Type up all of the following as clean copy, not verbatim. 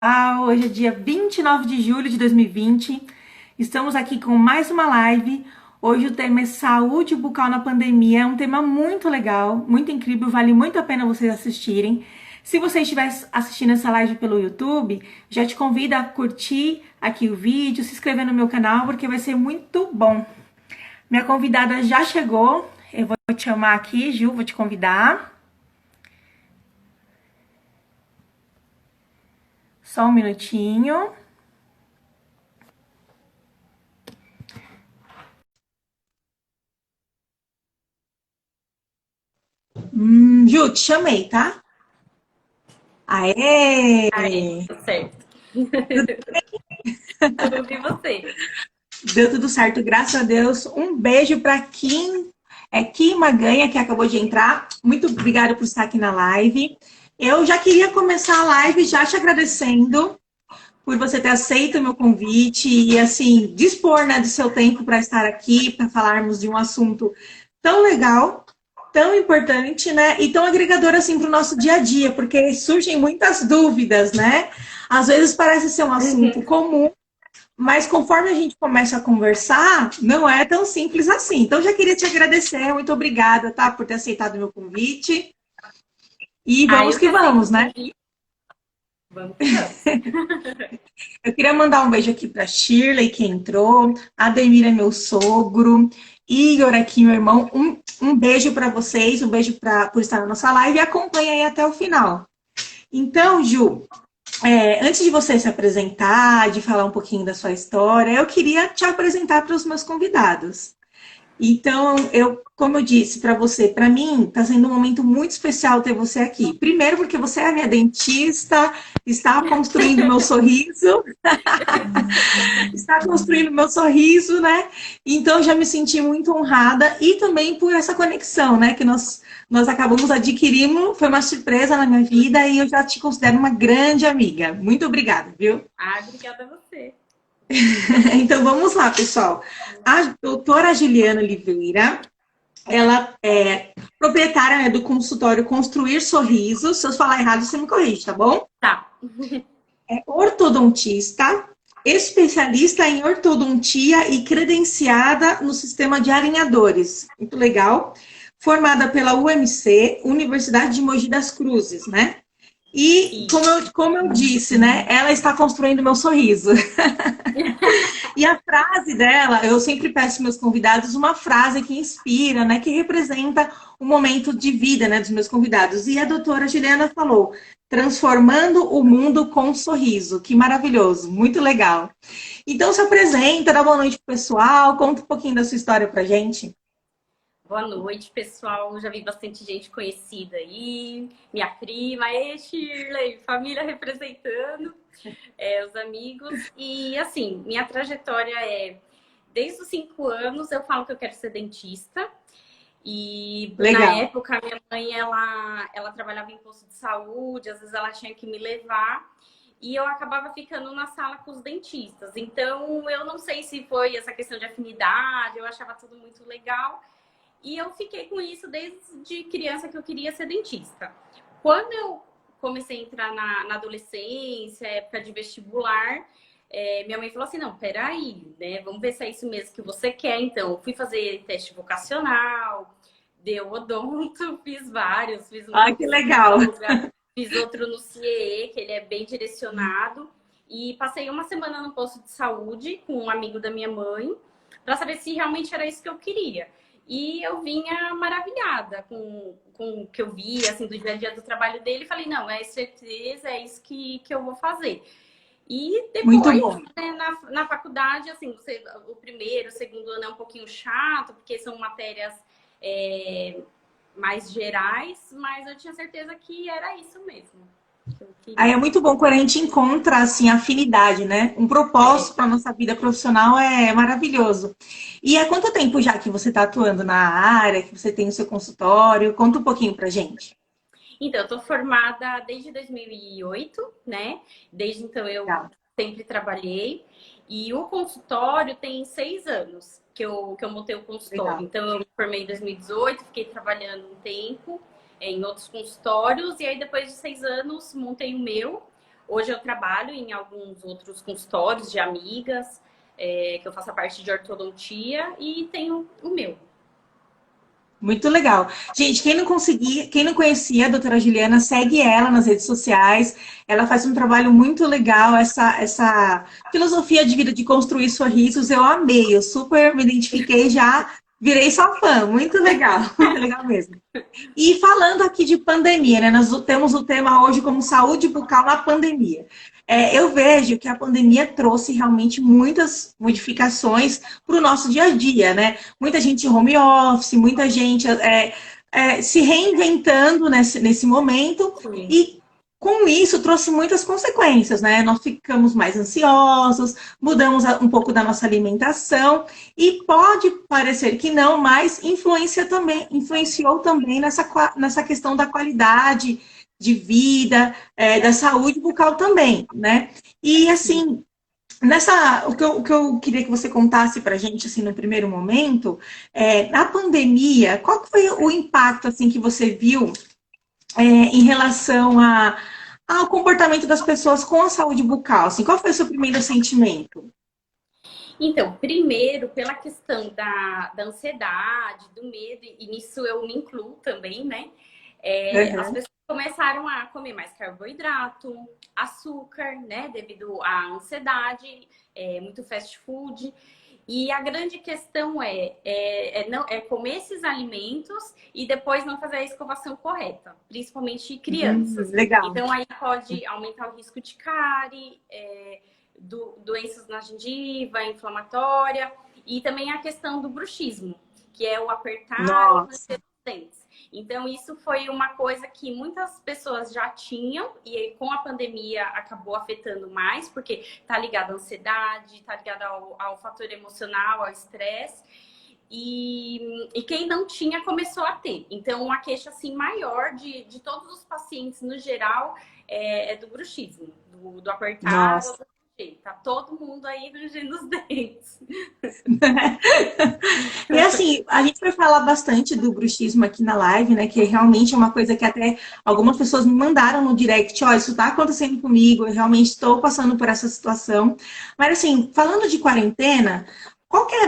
Hoje é dia 29 de julho de 2020. Estamos aqui com mais uma live. Hoje o tema é saúde bucal na pandemia. É um tema muito legal, muito incrível, vale muito a pena vocês assistirem. Se você estiver assistindo essa live pelo YouTube, já te convido a curtir aqui o vídeo, se inscrever no meu canal, porque vai ser muito bom. Minha convidada já chegou. Eu vou te chamar aqui, Gil, vou te convidar. Só um minutinho. Ju, te chamei, tá? Aê! Aí, tudo certo. Tudo bem você? Deu tudo certo, graças a Deus. Um beijo para Kim Maganha, que acabou de entrar. Muito obrigada por estar aqui na live. Eu já queria começar a live já te agradecendo por você ter aceito o meu convite e, assim, dispor, né, do seu tempo para estar aqui, para falarmos de um assunto tão legal, tão importante, né, e tão agregador, assim, para o nosso dia a dia, porque surgem muitas dúvidas, né? Às vezes parece ser um assunto Uhum. comum, mas conforme a gente começa a conversar, não é tão simples assim. Então, já queria te agradecer, muito obrigada, tá, por ter aceitado o meu convite. E vamos Eu que que aceito vamos, o né? convite. Vamos que vamos. Eu queria mandar um beijo aqui para Shirley, que entrou, Ademir é meu sogro, Igor aqui, meu irmão. Um beijo para vocês, um beijo por estar na nossa live e acompanha aí até o final. Então, Ju, antes de você se apresentar, de falar um pouquinho da sua história, eu queria te apresentar para os meus convidados. Então, como eu disse para você, para mim está sendo um momento muito especial ter você aqui. Primeiro, porque você é a minha dentista, está construindo meu sorriso, está construindo meu sorriso, né? Então, já me senti muito honrada e também por essa conexão, né? Que nós acabamos adquirindo, foi uma surpresa na minha vida e eu já te considero uma grande amiga. Muito obrigada, viu? Obrigada a você. Então, vamos lá, pessoal. A doutora Juliana Oliveira, ela é proprietária, né, do consultório Construir Sorrisos. Se eu falar errado, você me corrige, tá bom? Tá. É ortodontista, especialista em ortodontia e credenciada no sistema de alinhadores. Muito legal. Formada pela UMC, Universidade de Mogi das Cruzes, né? E, E como eu disse, né? Ela está construindo meu sorriso. E a frase dela, eu sempre peço meus convidados uma frase que inspira, né, que representa o momento de vida, né, dos meus convidados. E a doutora Juliana falou: transformando o mundo com um sorriso. Que maravilhoso, muito legal. Então se apresenta, dá boa noite pro pessoal, conta um pouquinho da sua história pra gente. boa noite, pessoal. Já vi bastante gente conhecida aí. Minha prima, Shirley, família representando, os amigos. E assim, minha trajetória desde os 5 anos eu falo que eu quero ser dentista. E na Legal. época, minha mãe, ela trabalhava em posto de saúde, às vezes ela tinha que me levar. E eu acabava ficando na sala com os dentistas. Então, eu não sei se foi essa questão de afinidade, eu achava tudo muito legal. E eu fiquei com isso desde criança que eu queria ser dentista. Quando eu comecei a entrar na adolescência, época de vestibular, minha mãe falou assim, não, peraí, né? Vamos ver se é isso mesmo que você quer. Então, eu fui fazer teste vocacional, deu odonto, fiz vários, fiz um Ah, com que legal. psicóloga, fiz outro no CIE, que ele é bem direcionado. E passei uma semana no posto de saúde com um amigo da minha mãe, para saber se realmente era isso que eu queria. E eu vinha maravilhada com o que eu via, assim, do dia a dia do trabalho dele. Falei, não, é certeza, é isso que eu vou fazer. E Muito depois, bom. né, na faculdade, assim, o primeiro, o segundo ano é um pouquinho chato, porque são matérias é, mais gerais, mas eu tinha certeza que era isso mesmo que eu Aí é queria. muito bom quando a gente encontra assim afinidade, né? Um propósito para nossa vida profissional é maravilhoso. E há quanto tempo já que você está atuando na área, que você tem o seu consultório? Conta um pouquinho pra gente. Então, eu tô formada desde 2008, né? Desde então eu Legal, sempre trabalhei. E o consultório tem 6 anos que eu montei o consultório. legal. Então, eu me formei em 2018, fiquei trabalhando um tempo em outros consultórios. E aí, depois de 6 anos, montei o meu. Hoje eu trabalho em alguns outros consultórios de amigas, que eu faço a parte de ortodontia e tenho o meu. Muito legal. Gente, quem não conhecia a doutora Juliana, segue ela nas redes sociais. Ela faz um trabalho muito legal, essa filosofia de vida de construir sorrisos, eu amei, eu super me identifiquei, já virei sua fã. Muito legal, muito legal mesmo. E falando aqui de pandemia, né? Nós temos o tema hoje como saúde bucal na pandemia. Eu vejo que a pandemia trouxe realmente muitas modificações para o nosso dia a dia, né? Muita gente em home office, muita gente se reinventando nesse momento, Sim. e com isso trouxe muitas consequências, né? Nós ficamos mais ansiosos, mudamos um pouco da nossa alimentação, e pode parecer que não, mas influenciou também nessa questão da qualidade de vida, da saúde bucal também, né? E Sim. assim, o que eu queria que você contasse para a gente, assim, no primeiro momento, na pandemia, qual que foi o impacto, assim, que você viu em relação ao comportamento das pessoas com a saúde bucal? Assim, qual foi o seu primeiro sentimento? Então, primeiro, pela questão da ansiedade, do medo, e nisso eu me incluo também, né? As Uhum. pessoas começaram a comer mais carboidrato, açúcar, né? Devido à ansiedade, muito fast food. E a grande questão é comer esses alimentos e depois não fazer a escovação correta, principalmente crianças. Legal. Então, aí pode aumentar o risco de cárie, doenças na gengiva, inflamatória, e também a questão do bruxismo, que é o apertar ou Nossa. ranger os dentes. Então, isso foi uma coisa que muitas pessoas já tinham, e com a pandemia acabou afetando mais, porque tá ligado à ansiedade, tá ligado ao fator emocional, ao estresse. E quem não tinha começou a ter. Então, a queixa assim, maior de todos os pacientes no geral é do bruxismo, do apertar ou Nossa. do ranger. Tá todo mundo aí rangendo os dentes. E assim, a gente vai falar bastante do bruxismo aqui na live, né? Que realmente é uma coisa que até algumas pessoas me mandaram no direct, ó, isso tá acontecendo comigo, eu realmente estou passando por essa situação. Mas assim, falando de quarentena,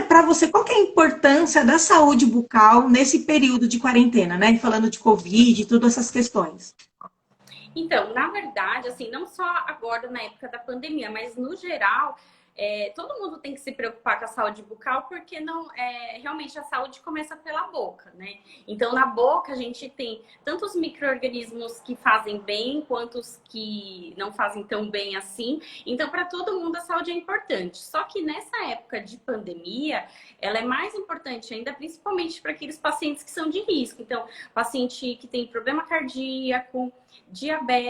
para você, qual que é a importância da saúde bucal nesse período de quarentena, né? Falando de Covid e todas essas questões. Então, na verdade, assim, não só agora na época da pandemia, mas no geral, todo mundo tem que se preocupar com a saúde bucal, porque não realmente a saúde começa pela boca, né? Então, na boca a gente tem tanto os micro-organismos que fazem bem, quanto os que não fazem tão bem assim. Então, para todo mundo a saúde é importante. Só que nessa época de pandemia, ela é mais importante ainda, principalmente para aqueles pacientes que são de risco. Então, paciente que tem problema cardíaco,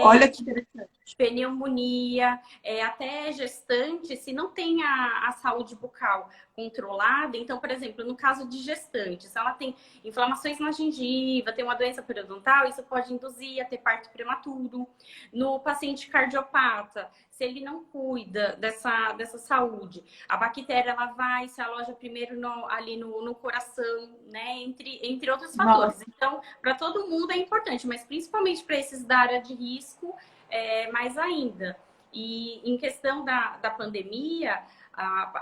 Olha que diabetes, interessante. pneumonia, até gestante, se não tem a saúde bucal controlada, então, por exemplo, no caso de gestante, se ela tem inflamações na gengiva, tem uma doença periodontal, isso pode induzir a ter parto prematuro. No paciente cardiopata, se ele não cuida dessa saúde, a bactéria ela vai se aloja primeiro ali no coração, né? Entre outros Nossa. fatores. Então, para todo mundo é importante, mas principalmente para esses da área de risco, mais ainda. E em questão da pandemia,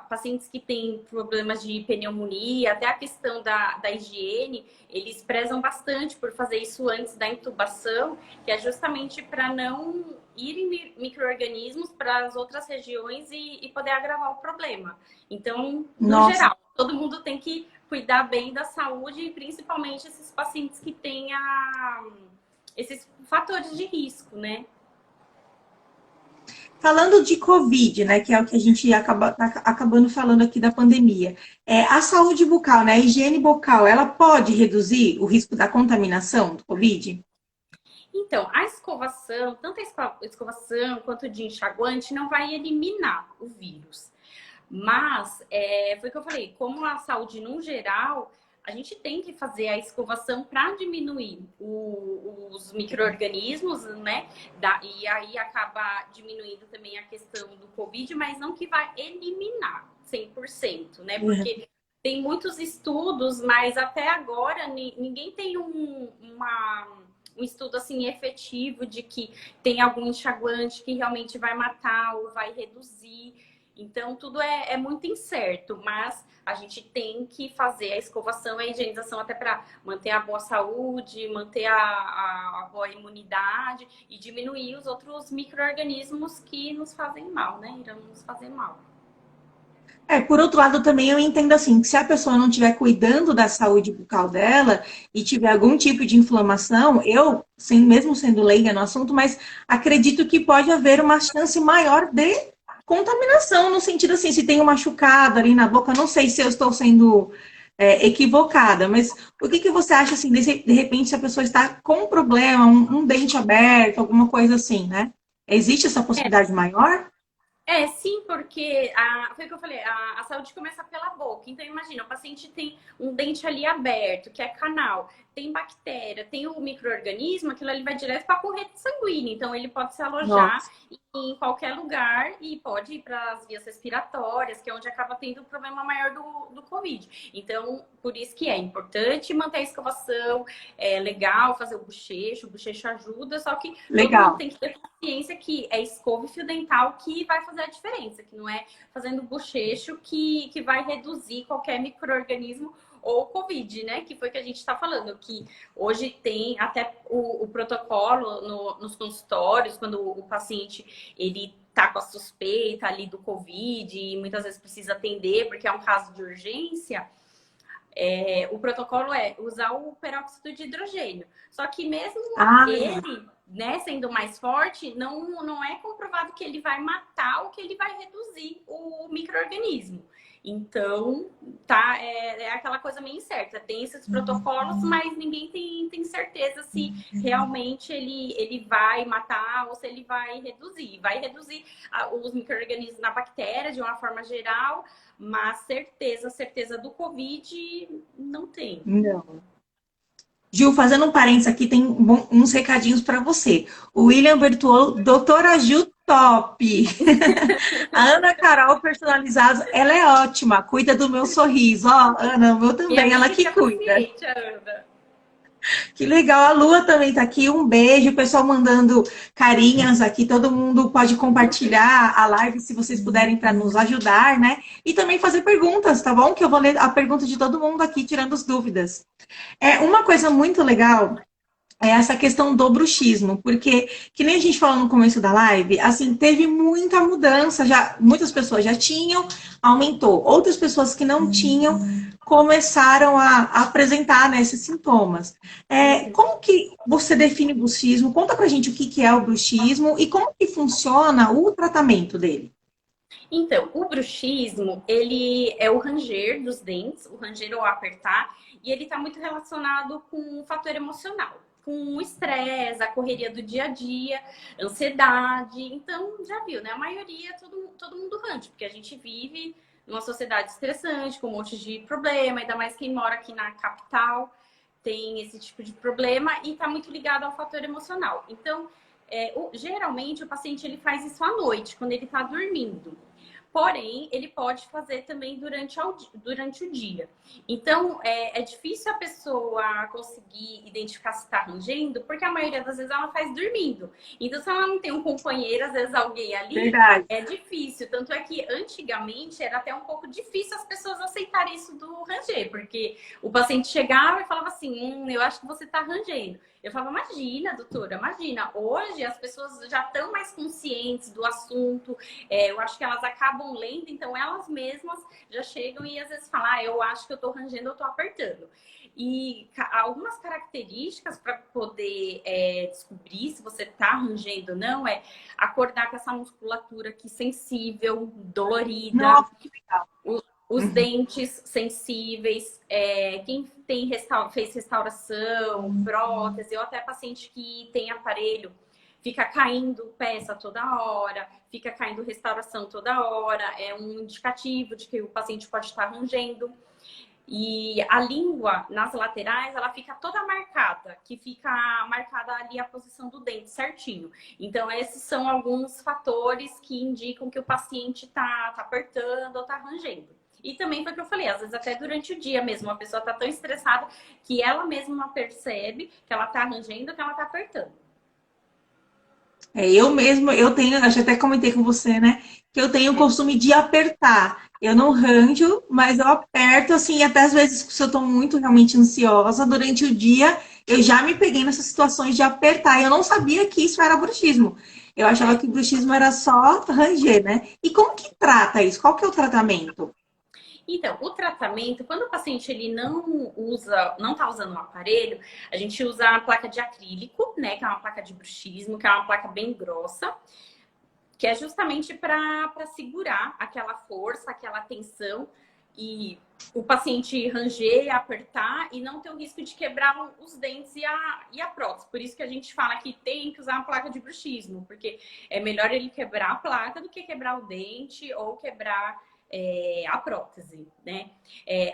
pacientes que têm problemas de pneumonia, até a questão da higiene, eles prezam bastante por fazer isso antes da intubação, que é justamente para não irem micro-organismos para as outras regiões e poder agravar o problema. Então, no Nossa. geral, todo mundo tem que cuidar bem da saúde, e principalmente esses pacientes que têm esses fatores de risco, né? Falando de Covid, né, que é o que a gente tá acabando falando aqui da pandemia, a saúde bucal, né, a higiene bucal, ela pode reduzir o risco da contaminação do Covid? Então, a escovação, tanto a escovação quanto de enxaguante, não vai eliminar o vírus. Mas, foi o que eu falei, como a saúde no geral, a gente tem que fazer a escovação para diminuir os micro-organismos, né? E aí acaba diminuindo também a questão do Covid, mas não que vai eliminar 100%, né? Uhum. Porque tem muitos estudos, mas até agora ninguém tem um estudo assim efetivo de que tem algum enxaguante que realmente vai matar ou vai reduzir. Então, tudo é muito incerto, mas a gente tem que fazer a escovação e a higienização até para manter a boa saúde, manter a boa imunidade e diminuir os outros micro-organismos que nos fazem mal, né? Irão nos fazer mal. Por outro lado, também eu entendo assim, que se a pessoa não estiver cuidando da saúde bucal dela e tiver algum tipo de inflamação, eu, sem mesmo sendo leiga no assunto, mas acredito que pode haver uma chance maior de contaminação, no sentido assim, se tem um machucado ali na boca, não sei se eu estou sendo equivocada, mas o que, que você acha assim, de repente, se a pessoa está com um problema, um dente aberto, alguma coisa assim, né? Existe essa possibilidade maior? Sim, porque foi o que eu falei, a saúde começa pela boca. Então, imagina, o paciente tem um dente ali aberto, que é canal, tem bactéria, tem o micro-organismo, aquilo ali vai direto para a corrente sanguínea. Então, ele pode se alojar Nossa, em qualquer lugar e pode ir para as vias respiratórias, que é onde acaba tendo o problema maior do Covid. Então, por isso que é importante manter a escovação, é legal fazer o bochecho ajuda, só que todo mundo legal. tem que ter consciência que é escova e fio dental que vai fazer a diferença, que não é fazendo bochecho que vai reduzir qualquer micro-organismo ou Covid, né? Que foi que a gente está falando, que hoje tem até o protocolo nos consultórios, quando o paciente ele tá com a suspeita ali do Covid e muitas vezes precisa atender porque é um caso de urgência, o protocolo é usar o peróxido de hidrogênio. Só que mesmo Ah, legal. ele, né, sendo mais forte, não é comprovado que ele vai matar ou que ele vai reduzir o micro-organismo. Então, tá, é aquela coisa meio incerta. Tem esses protocolos, mas ninguém tem certeza se realmente ele vai matar ou se ele vai reduzir. Vai reduzir os micro-organismos na bactéria de uma forma geral, mas certeza do Covid não tem. Não. Gil, fazendo um parênteses aqui, tem uns recadinhos para você. O William Bertuolo, doutora Gil top. A Ana Carol personalizados, ela é ótima, cuida do meu sorriso. Ó, Ana, o meu Minha também, ela amiga e que minha cuida. paciente, a Ana. Que legal, a Lua também tá aqui. Um beijo, o pessoal mandando carinhas aqui. Todo mundo pode compartilhar a live se vocês puderem para nos ajudar, né? E também fazer perguntas, tá bom? Que eu vou ler a pergunta de todo mundo aqui, tirando as dúvidas. Uma coisa muito legal é essa questão do bruxismo, porque, que nem a gente falou no começo da live, assim, teve muita mudança, já muitas pessoas já tinham, aumentou. Outras pessoas que não tinham começaram a apresentar, né, esses sintomas. Como que você define bruxismo? Conta pra gente o que que é o bruxismo e como que funciona o tratamento dele. Então, o bruxismo, ele é o ranger dos dentes, o ranger ou apertar, e ele está muito relacionado com o fator emocional, com o estresse, a correria do dia a dia, ansiedade. Então, já viu, né? A maioria, todo mundo range, porque a gente vive numa sociedade estressante, com um monte de problema, ainda mais quem mora aqui na capital tem esse tipo de problema e está muito ligado ao fator emocional. Então, geralmente o paciente ele faz isso à noite, quando ele está dormindo. Porém, ele pode fazer também durante o dia. Então, é difícil a pessoa conseguir identificar se está rangendo, porque a maioria das vezes ela faz dormindo. Então, se ela não tem um companheiro, às vezes alguém ali, Verdade. é difícil. Tanto é que antigamente era até um pouco difícil as pessoas aceitarem isso do ranger, porque o paciente chegava e falava assim: eu acho que você está rangendo. Eu falava, imagina, doutora, imagina. Hoje as pessoas já estão mais conscientes do assunto. Eu acho que elas acabam lendo, então elas mesmas já chegam e às vezes falam, eu acho que eu tô rangendo, eu tô apertando. E algumas características para poder descobrir se você tá rangendo ou não é acordar com essa musculatura aqui sensível, dolorida, Nossa, que legal. os Uhum. dentes sensíveis, quem fez restauração, prótese, ou até paciente que tem aparelho, fica caindo peça toda hora, fica caindo restauração toda hora, é um indicativo de que o paciente pode estar rangendo. E a língua nas laterais, ela fica toda marcada, que fica marcada ali a posição do dente certinho. Então, esses são alguns fatores que indicam que o paciente tá apertando ou tá rangendo. E também foi o que eu falei, às vezes até durante o dia mesmo, a pessoa tá tão estressada que ela mesma percebe que ela tá rangendo, que ela tá apertando. Eu mesmo, eu tenho, acho que até comentei com você, né? Que eu tenho o costume de apertar. Eu não ranjo, mas eu aperto, assim, até às vezes, se eu tô muito realmente ansiosa, durante o dia, eu já me peguei nessas situações de apertar. Eu não sabia que isso era bruxismo. Eu achava que bruxismo era só ranger, né? E como que trata isso? Qual que é o tratamento? Então, o tratamento, quando o paciente ele não usa, não está usando um aparelho, a gente usa a placa de acrílico, né, que é uma placa de bruxismo, que é uma placa bem grossa, que é justamente para segurar aquela força, aquela tensão e o paciente ranger, apertar e não ter o risco de quebrar os dentes e a prótese. Por isso que a gente fala que tem que usar a placa de bruxismo, porque é melhor ele quebrar a placa do que quebrar o dente ou quebrar a prótese, né?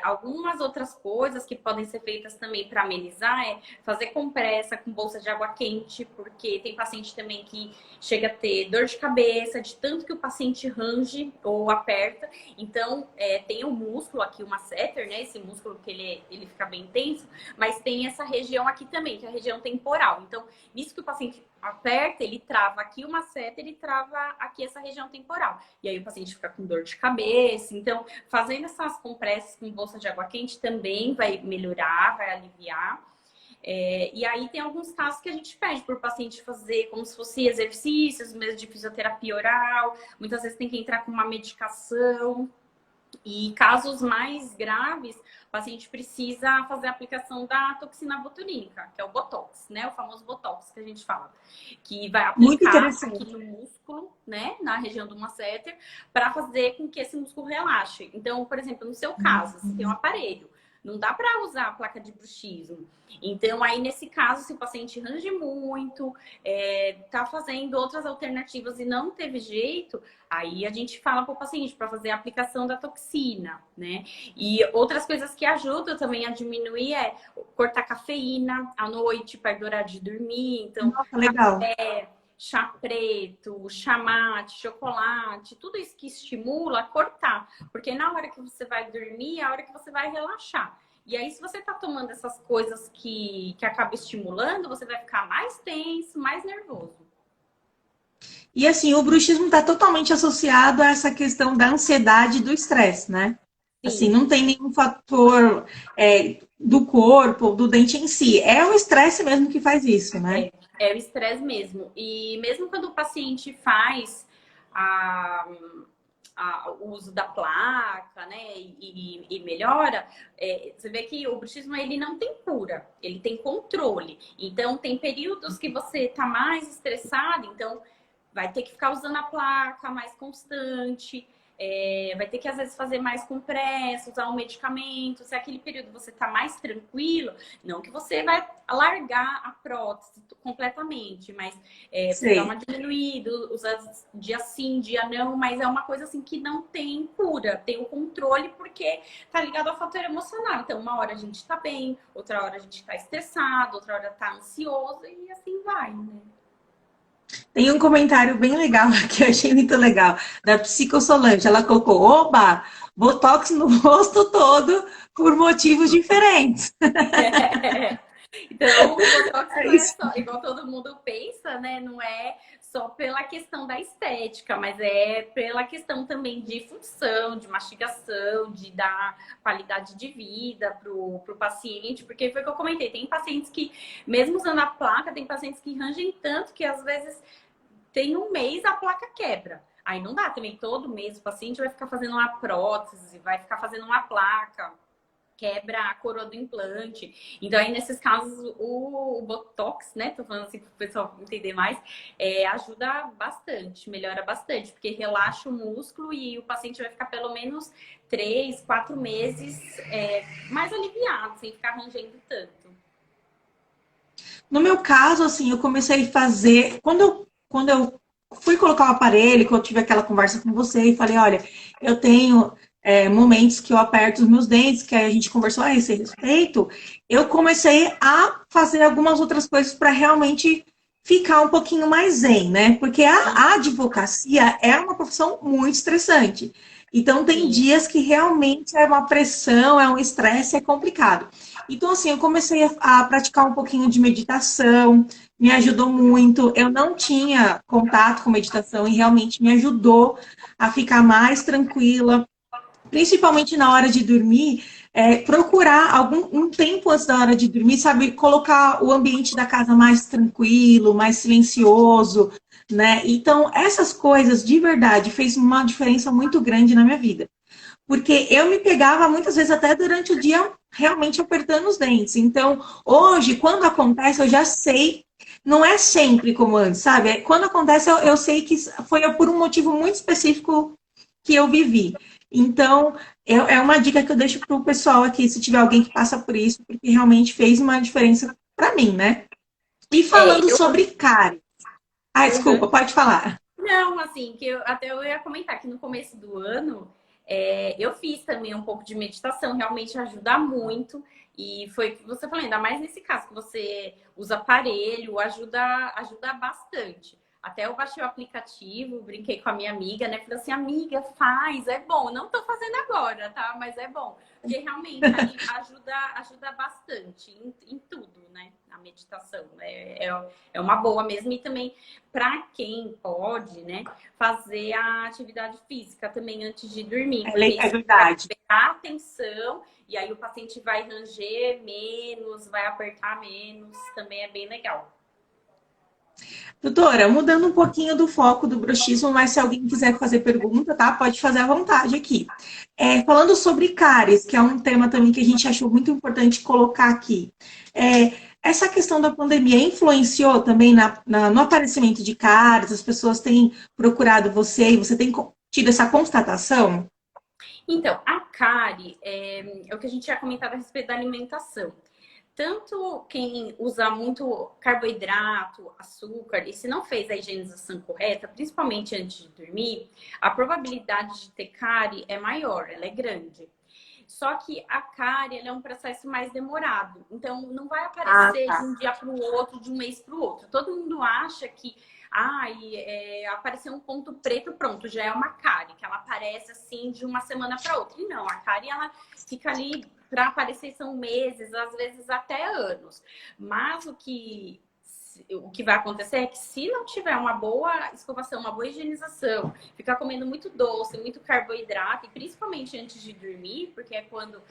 Algumas outras coisas que podem ser feitas também para amenizar é fazer compressa com bolsa de água quente, porque tem paciente também que chega a ter dor de cabeça, de tanto que o paciente range ou aperta. Então, tem o músculo aqui, o masseter, né? Esse músculo que ele fica bem tenso, mas tem essa região aqui também, que é a região temporal. Então, nisso que o paciente aperta, ele trava aqui o masseter e trava aqui essa região temporal. E aí o paciente fica com dor de cabeça. Então, fazendo essas compressas com bolsa de água quente também vai melhorar, vai aliviar. E aí tem alguns casos que a gente pede para o paciente fazer como se fosse exercícios, mesmo de fisioterapia oral. Muitas vezes tem que entrar com uma medicação. E casos mais graves, o paciente precisa fazer a aplicação da toxina botulínica, que é o Botox, né? O famoso Botox que a gente fala. Que vai Muito aplicar aqui interessante. no músculo, né? Na região do masseter, para fazer com que esse músculo relaxe. Então, por exemplo, no seu caso, você tem um aparelho. Não dá para usar a placa de bruxismo. Então, aí, nesse caso, se o paciente range muito, tá fazendo outras alternativas e não teve jeito, aí a gente fala para o paciente para fazer a aplicação da toxina, né? E outras coisas que ajudam também a diminuir é cortar cafeína à noite, perto do horário de dormir. Então, Nossa, legal. chá preto, chá mate, chocolate, tudo isso que estimula cortar. Porque na hora que você vai dormir, é a hora que você vai relaxar. E aí, se você tá tomando essas coisas que acabam estimulando, você vai ficar mais tenso, mais nervoso. E assim, o bruxismo está totalmente associado a essa questão da ansiedade e do estresse, né? Assim, Sim, não tem nenhum fator do corpo, do dente em si. É o estresse mesmo que faz isso, né? é o estresse mesmo. E mesmo quando o paciente faz a, o uso da placa, né, e melhora, você vê que o bruxismo ele não tem cura, ele tem controle. Então, tem períodos que você tá mais estressado, então vai ter que ficar usando a placa mais constante, vai ter que às vezes fazer mais compressa, usar um medicamento. Se aquele período você tá mais tranquilo, não que você vai largar a prótese completamente, mas você dá uma Sei. diminuída, usa dia sim, dia não, mas é uma coisa assim que não tem cura, tem o controle porque tá ligado ao fator emocional. Então, uma hora a gente tá bem, outra hora a gente tá estressado, outra hora tá ansioso e assim vai, né? Tem um comentário bem legal que eu achei muito legal, da Psico Solange. Ela colocou, oba, botox no rosto todo por motivos diferentes. Então, o Botox É não é isso. só, igual todo mundo pensa, né? Não é só pela questão da estética, mas é pela questão também de função, de mastigação, de dar qualidade de vida pro paciente, porque foi o que eu comentei, tem pacientes que, mesmo usando a placa, tem pacientes que rangem tanto que às vezes tem um mês a placa quebra. Aí não dá também, todo mês o paciente vai ficar fazendo uma prótese, vai ficar fazendo uma placa, quebra a coroa do implante. Então, aí, nesses casos, o Botox, né? Tô falando assim para o pessoal entender mais, ajuda bastante, melhora bastante, porque relaxa o músculo e o paciente vai ficar pelo menos 3, 4 meses mais aliviado, sem ficar rangendo tanto. No meu caso, assim, eu comecei a fazer. Quando eu fui colocar o aparelho, que eu tive aquela conversa com você e falei, olha, eu tenho momentos que eu aperto os meus dentes, que a gente conversou a esse respeito, eu comecei a fazer algumas outras coisas para realmente ficar um pouquinho mais zen, né? Porque a advocacia é uma profissão muito estressante. Então, tem Sim. dias que realmente é uma pressão, é um estresse, é complicado. Então, assim, eu comecei a praticar um pouquinho de meditação, me ajudou muito. Eu não tinha contato com meditação e realmente me ajudou a ficar mais tranquila, principalmente na hora de dormir, procurar algum um tempo antes da hora de dormir, sabe, colocar o ambiente da casa mais tranquilo, mais silencioso, né? Então, essas coisas de verdade fez uma diferença muito grande na minha vida. Porque eu me pegava muitas vezes até durante o dia realmente apertando os dentes. Então, hoje, quando acontece, eu já sei, não é sempre como antes, sabe? Quando acontece, eu sei que foi por um motivo muito específico que eu vivi. Então, é uma dica que eu deixo para o pessoal aqui, se tiver alguém que passa por isso, porque realmente fez uma diferença para mim, né? E falando Eu. sobre cárie. Ah, Uhum. desculpa, pode falar. Não, assim, que até eu ia comentar que no começo do ano eu fiz também um pouco de meditação, realmente ajuda muito. E foi o que você falou, ainda mais nesse caso que você usa aparelho, ajuda bastante. Até eu baixei o aplicativo, brinquei com a minha amiga, né? Falei assim, amiga, faz, é bom. Não tô fazendo agora, tá? Mas é bom. Porque realmente ali ajuda bastante em tudo, né? A meditação. É uma boa mesmo. E também para quem pode, né, fazer a atividade física também antes de dormir, porque É isso vai verdade. liberar atenção e aí o paciente vai ranger menos, vai apertar menos, também é bem legal. Doutora, mudando um pouquinho do foco do bruxismo, mas se alguém quiser fazer pergunta, tá? Pode fazer à vontade aqui. Falando sobre cáries, que é um tema também que a gente achou muito importante colocar aqui. Essa questão da pandemia influenciou também no aparecimento de cáries? As pessoas têm procurado você e você tem tido essa constatação? Então, a cárie é o que a gente tinha comentado a respeito da alimentação. Tanto quem usa muito carboidrato, açúcar, e se não fez a higienização correta, principalmente antes de dormir, a probabilidade de ter cárie é maior, ela é grande. Só que a cárie é um processo mais demorado. Então, não vai Ah, aparecer de tá. um dia para o outro, de um mês para o outro. Todo mundo acha que apareceu um ponto preto, pronto, já é uma cárie, que ela aparece assim de uma semana para outra. E não, a cárie ela fica ali para aparecer são meses, às vezes até anos. Mas o que vai acontecer é que se não tiver uma boa escovação, uma boa higienização, ficar comendo muito doce, muito carboidrato, e principalmente antes de dormir, porque é quando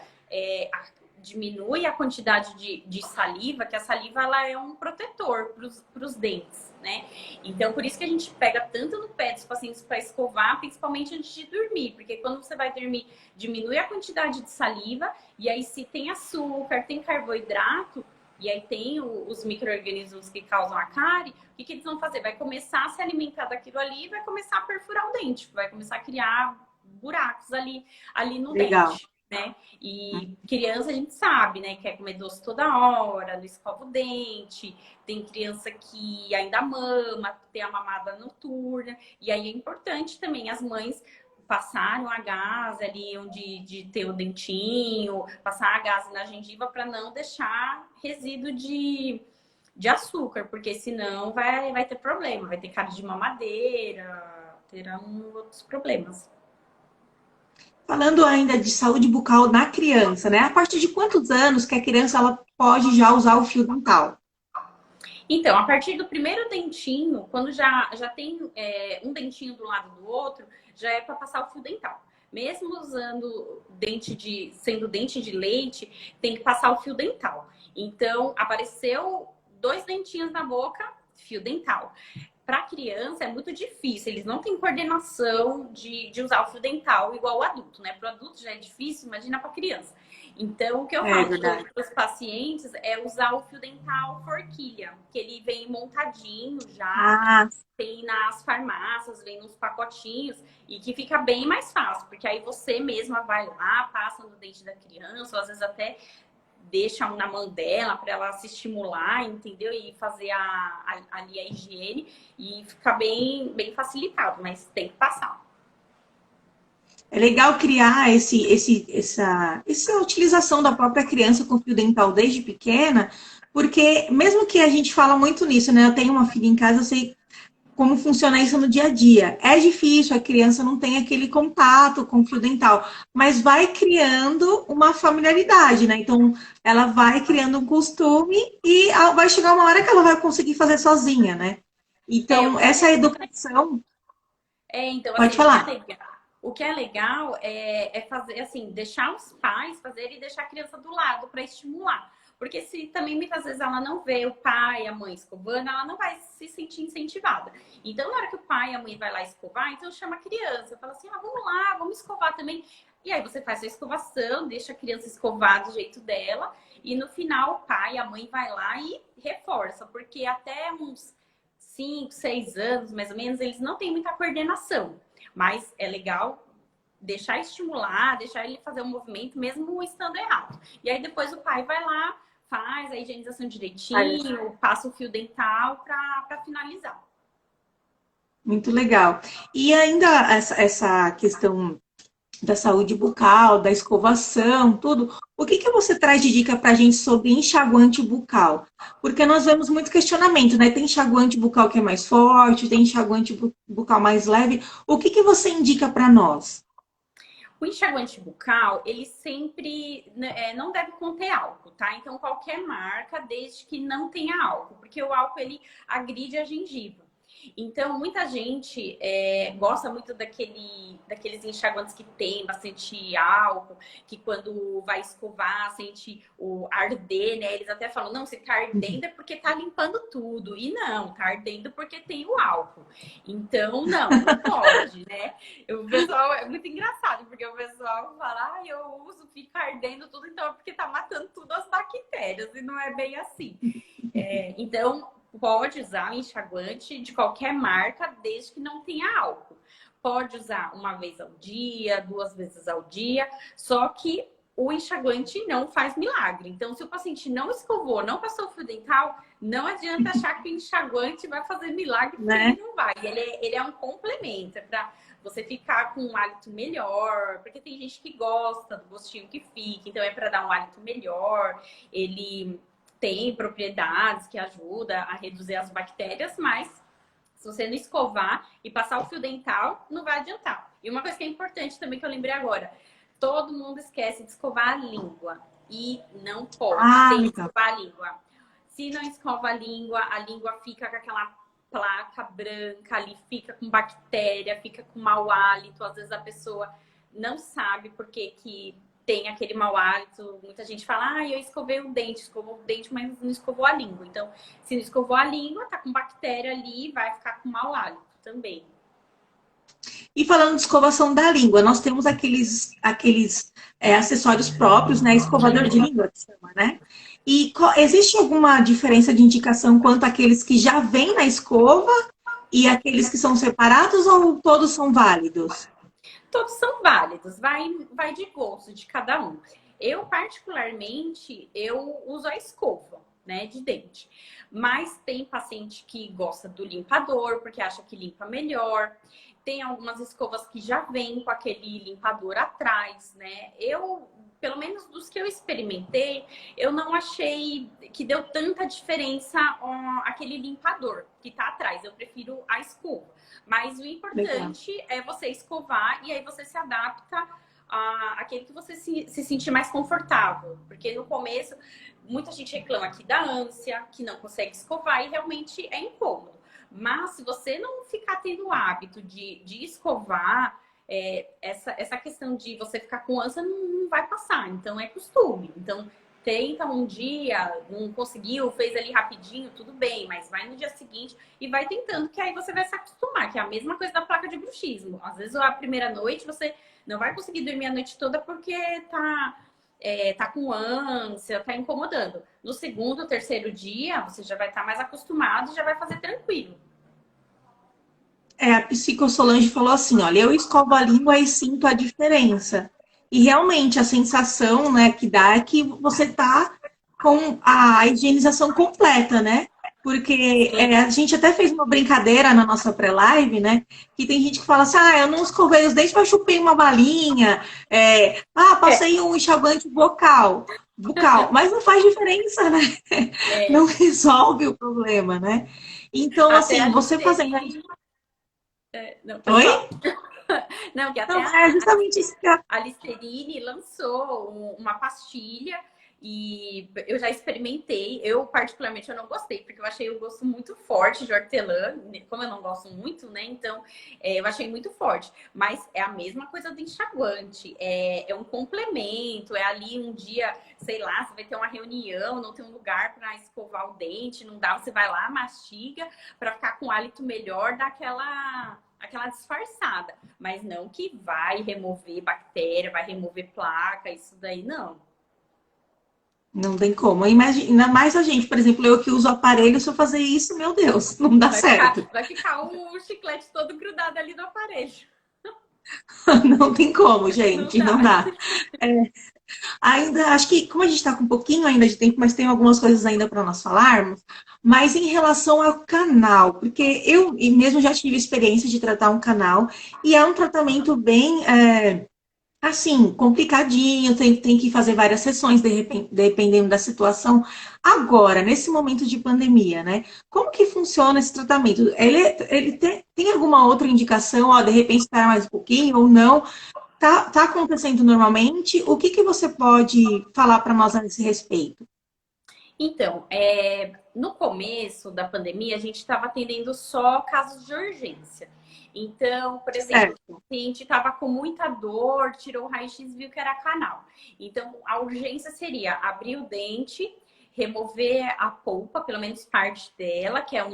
diminui a quantidade de saliva, que a saliva ela é um protetor para os dentes, né? Então, por isso que a gente pega tanto no pé dos pacientes para escovar, principalmente antes de dormir, porque quando você vai dormir, diminui a quantidade de saliva, e aí se tem açúcar, tem carboidrato, e aí tem os micro-organismos que causam a cárie, o que eles vão fazer? Vai começar a se alimentar daquilo ali e vai começar a perfurar o dente, vai começar a criar buracos ali no Legal. dente, né? E criança a gente sabe, né? Quer comer doce toda hora, não escova o dente. Tem criança que ainda mama, tem a mamada noturna. E aí é importante também as mães passarem a gás ali onde de ter o dentinho, passar a gás na gengiva para não deixar resíduo de açúcar, porque senão vai ter problema, vai ter cárie de mamadeira, terão outros problemas. Falando ainda de saúde bucal na criança, né? A partir de quantos anos que a criança ela pode já usar o fio dental? Então, a partir do primeiro dentinho, quando já tem um dentinho do lado do outro, já é para passar o fio dental. Mesmo usando sendo dente de leite, tem que passar o fio dental. Então, apareceu 2 dentinhos na boca, fio dental. Para criança é muito difícil, eles não têm coordenação de usar o fio dental igual o adulto, né? Para o adulto já é difícil, imagina para criança. Então, o que eu É falo verdade. para os pacientes é usar o fio dental forquilha, que ele vem montadinho já, Ah, tem nas farmácias, vem nos pacotinhos, e que fica bem mais fácil, porque aí você mesma vai lá, passa no dente da criança, ou às vezes até deixa na mão dela para ela se estimular, entendeu? E fazer ali a higiene e ficar bem facilitado, mas tem que passar. é legal criar essa utilização da própria criança com fio dental desde pequena, Porque mesmo que a gente fala muito nisso, né? Eu tenho uma filha em casa, eu sei como funciona isso no dia a dia. É difícil, a criança não tem aquele contato com o fio dental, mas vai criando uma familiaridade, né? Então, ela vai criando um costume e vai chegar uma hora que ela vai conseguir fazer sozinha, né? É, o Então, que é essa educação, então, pode assim, o que é falar. legal, é fazer, assim, deixar os pais fazerem e deixar a criança do lado para estimular. Porque se também muitas vezes ela não vê o pai, a mãe escovando, ela não vai se sentir incentivada. Então, na hora que o pai e a mãe vai lá escovar, então chama a criança, fala assim: ah, vamos lá, vamos escovar também. E aí você faz a escovação, deixa a criança escovar do jeito dela, e no final o pai e a mãe vai lá e reforça, porque até uns 5, 6 anos, mais ou menos, eles não têm muita coordenação. Mas é legal deixar estimular, deixar ele fazer o movimento, mesmo estando errado. E aí depois o pai vai lá, faz a higienização direitinho, passa o fio dental para finalizar. Muito legal. E ainda essa questão da saúde bucal, da escovação, tudo. O que que você traz de dica para a gente sobre enxaguante bucal? Porque nós vemos muito questionamento, né? Tem enxaguante bucal que é mais forte, tem enxaguante bucal mais leve. O que que você indica para nós? O enxaguante bucal, ele sempre não deve conter álcool, tá? Então, qualquer marca, desde que não tenha álcool, porque o álcool, ele agride a gengiva. Então, muita gente gosta muito daqueles enxaguantes que tem bastante álcool, que quando vai escovar, sente o arder, né? Eles até falam: não, se tá ardendo é porque tá limpando tudo. E não, tá ardendo porque tem o álcool. Então, não pode, né? O pessoal é muito engraçado, porque o pessoal fala: ah, eu uso, fica ardendo tudo, então é porque tá matando tudo as bactérias. E não é bem assim. Então, pode usar o enxaguante de qualquer marca, desde que não tenha álcool. Pode usar uma vez ao dia, 2 vezes ao dia, só que o enxaguante não faz milagre. Então, se o paciente não escovou, não passou o fio dental, não adianta achar que o enxaguante vai fazer milagre, porque Né? ele não vai. Ele é um complemento, para você ficar com um hálito melhor, porque tem gente que gosta do gostinho que fica, então é para dar um hálito melhor. Ele tem propriedades que ajudam a reduzir as bactérias, mas se você não escovar e passar o fio dental, não vai adiantar. E uma coisa que é importante também, que eu lembrei agora: todo mundo esquece de escovar a língua. E não pode, Ah, tem que legal. escovar a língua. Se não escova a língua fica com aquela placa branca ali, fica com bactéria, fica com mau hálito. Às vezes a pessoa não sabe por que tem aquele mau hálito. Muita gente fala: ah, eu escovou o dente, mas não escovou a língua. Então, se não escovou a língua, tá com bactéria ali, vai ficar com mau hálito também. E falando de escovação da língua, nós temos aqueles acessórios próprios, né? Escovador de língua, que chama, né? E existe alguma diferença de indicação quanto àqueles que já vêm na escova e aqueles que são separados ou todos são válidos? Todos são válidos, vai de gosto de cada um. Eu, particularmente, eu uso a escova, né, de dente. Mas tem paciente que gosta do limpador, porque acha que limpa melhor. Tem algumas escovas que já vêm com aquele limpador atrás, né? Pelo menos dos que eu experimentei, eu não achei que deu tanta diferença aquele limpador que tá atrás. Eu prefiro a escova. Mas o Legal. importante é você escovar e aí você se adapta àquele que você se sentir mais confortável. Porque no começo, muita gente reclama aqui da ânsia, que não consegue escovar e realmente é incômodo. Mas se você não ficar tendo o hábito de escovar, essa questão de você ficar com ânsia não vai passar. Então é costume. Então tenta um dia, não conseguiu, fez ali rapidinho, tudo bem, mas vai no dia seguinte e vai tentando, que aí você vai se acostumar, que é a mesma coisa da placa de bruxismo. Às vezes a primeira noite você não vai conseguir dormir a noite toda porque tá com ânsia, tá incomodando. No segundo, terceiro dia, você já vai estar mais acostumado e já vai fazer tranquilo. A psicossolange falou assim, olha, eu escovo a língua e sinto a diferença. E realmente a sensação, né, que dá é que você tá com a higienização completa, né? Porque Sim. a gente até fez uma brincadeira na nossa pré-live, né? Que tem gente que fala assim, eu não escovei os dentes, mas chupei uma balinha. É, Passei um enxaguante bucal. Mas não faz diferença, né? Não é, resolve o problema, né? Então, até a assim, você fazendo... Listerine. Não, pode Oi? falar. Não, que até Não, é justamente isso que a Listerine lançou uma pastilha e eu já experimentei. Eu, particularmente, eu não gostei, porque eu achei o gosto muito forte de hortelã. Como eu não gosto muito, né? Então, eu achei muito forte. Mas é a mesma coisa do enxaguante. É um complemento, é ali um dia, sei lá, você vai ter uma reunião, não tem um lugar para escovar o dente, não dá, você vai lá, mastiga, para ficar com hálito melhor, dá aquela disfarçada. Mas não que vai remover bactéria, vai remover placa, isso daí não. não tem como. Imagina, ainda mais a gente, por exemplo, eu que uso aparelho, se eu fazer isso, meu Deus, não dá certo. Vai ficar o chiclete todo grudado ali no aparelho. Não tem como, Não gente, não dá. dá. Ainda, acho que, como a gente está com um pouquinho ainda de tempo, mas tem algumas coisas ainda para nós falarmos, mas em relação ao canal, porque eu mesmo já tive experiência de tratar um canal, e é um tratamento bem, assim, complicadinho, tem que fazer várias sessões, dependendo da situação. Agora, nesse momento de pandemia, né? Como que funciona esse tratamento? Ele tem alguma outra indicação, de repente esperar mais um pouquinho ou não? Tá acontecendo normalmente? O que você pode falar para nós a esse respeito? Então, no começo da pandemia, a gente estava atendendo só casos de urgência. Então, por exemplo, Certo. a gente estava com muita dor, tirou o raio-x e viu que era canal. Então, a urgência seria abrir o dente, remover a polpa, pelo menos parte dela, que é é,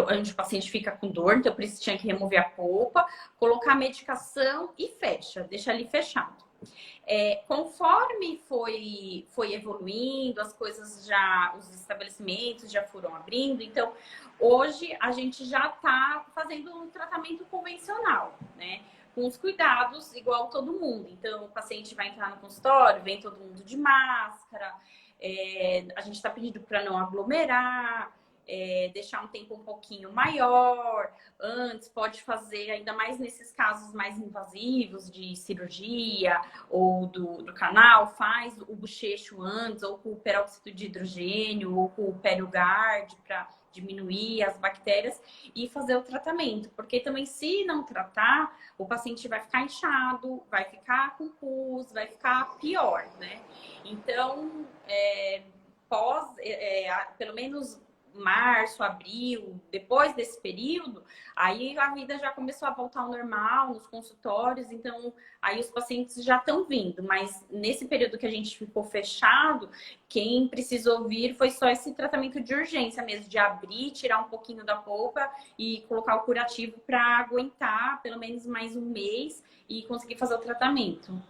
onde o paciente fica com dor, então por isso tinha que remover a polpa, colocar a medicação e fecha, deixa ali fechado. Conforme foi evoluindo, as coisas já, os estabelecimentos já foram abrindo, então hoje a gente já está fazendo um tratamento convencional, né? Com os cuidados igual todo mundo. Então, o paciente vai entrar no consultório, vem todo mundo de máscara, a gente está pedindo para não aglomerar, deixar um tempo um pouquinho maior. Antes, pode fazer, ainda mais nesses casos mais invasivos de cirurgia ou do canal, faz o bochecho antes, ou com o peróxido de hidrogênio, ou com o PerioGard, para diminuir as bactérias e fazer o tratamento. Porque também, se não tratar, o paciente vai ficar inchado, vai ficar com pus, vai ficar pior, né? Então, pelo menos março, abril, depois desse período, aí a vida já começou a voltar ao normal nos consultórios, então aí os pacientes já estão vindo, mas nesse período que a gente ficou fechado, quem precisou vir foi só esse tratamento de urgência mesmo, de abrir, tirar um pouquinho da polpa e colocar o curativo para aguentar pelo menos mais um mês e conseguir fazer o tratamento.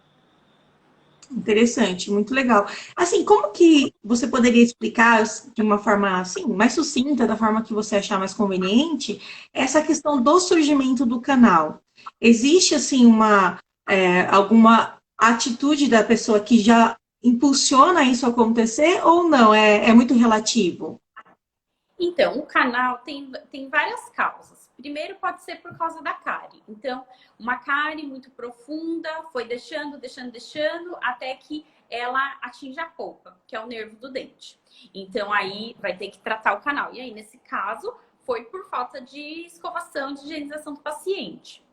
Interessante, muito legal. Assim, como que você poderia explicar de uma forma assim, mais sucinta, da forma que você achar mais conveniente, essa questão do surgimento do canal? Existe assim alguma atitude da pessoa que já impulsiona isso acontecer ou não? É muito relativo. Então, o canal tem várias causas. Primeiro, pode ser por causa da cárie. Então, uma cárie muito profunda foi deixando, até que ela atinge a polpa, que é o nervo do dente. Então, aí vai ter que tratar o canal. E aí, nesse caso, foi por falta de escovação, de higienização do paciente.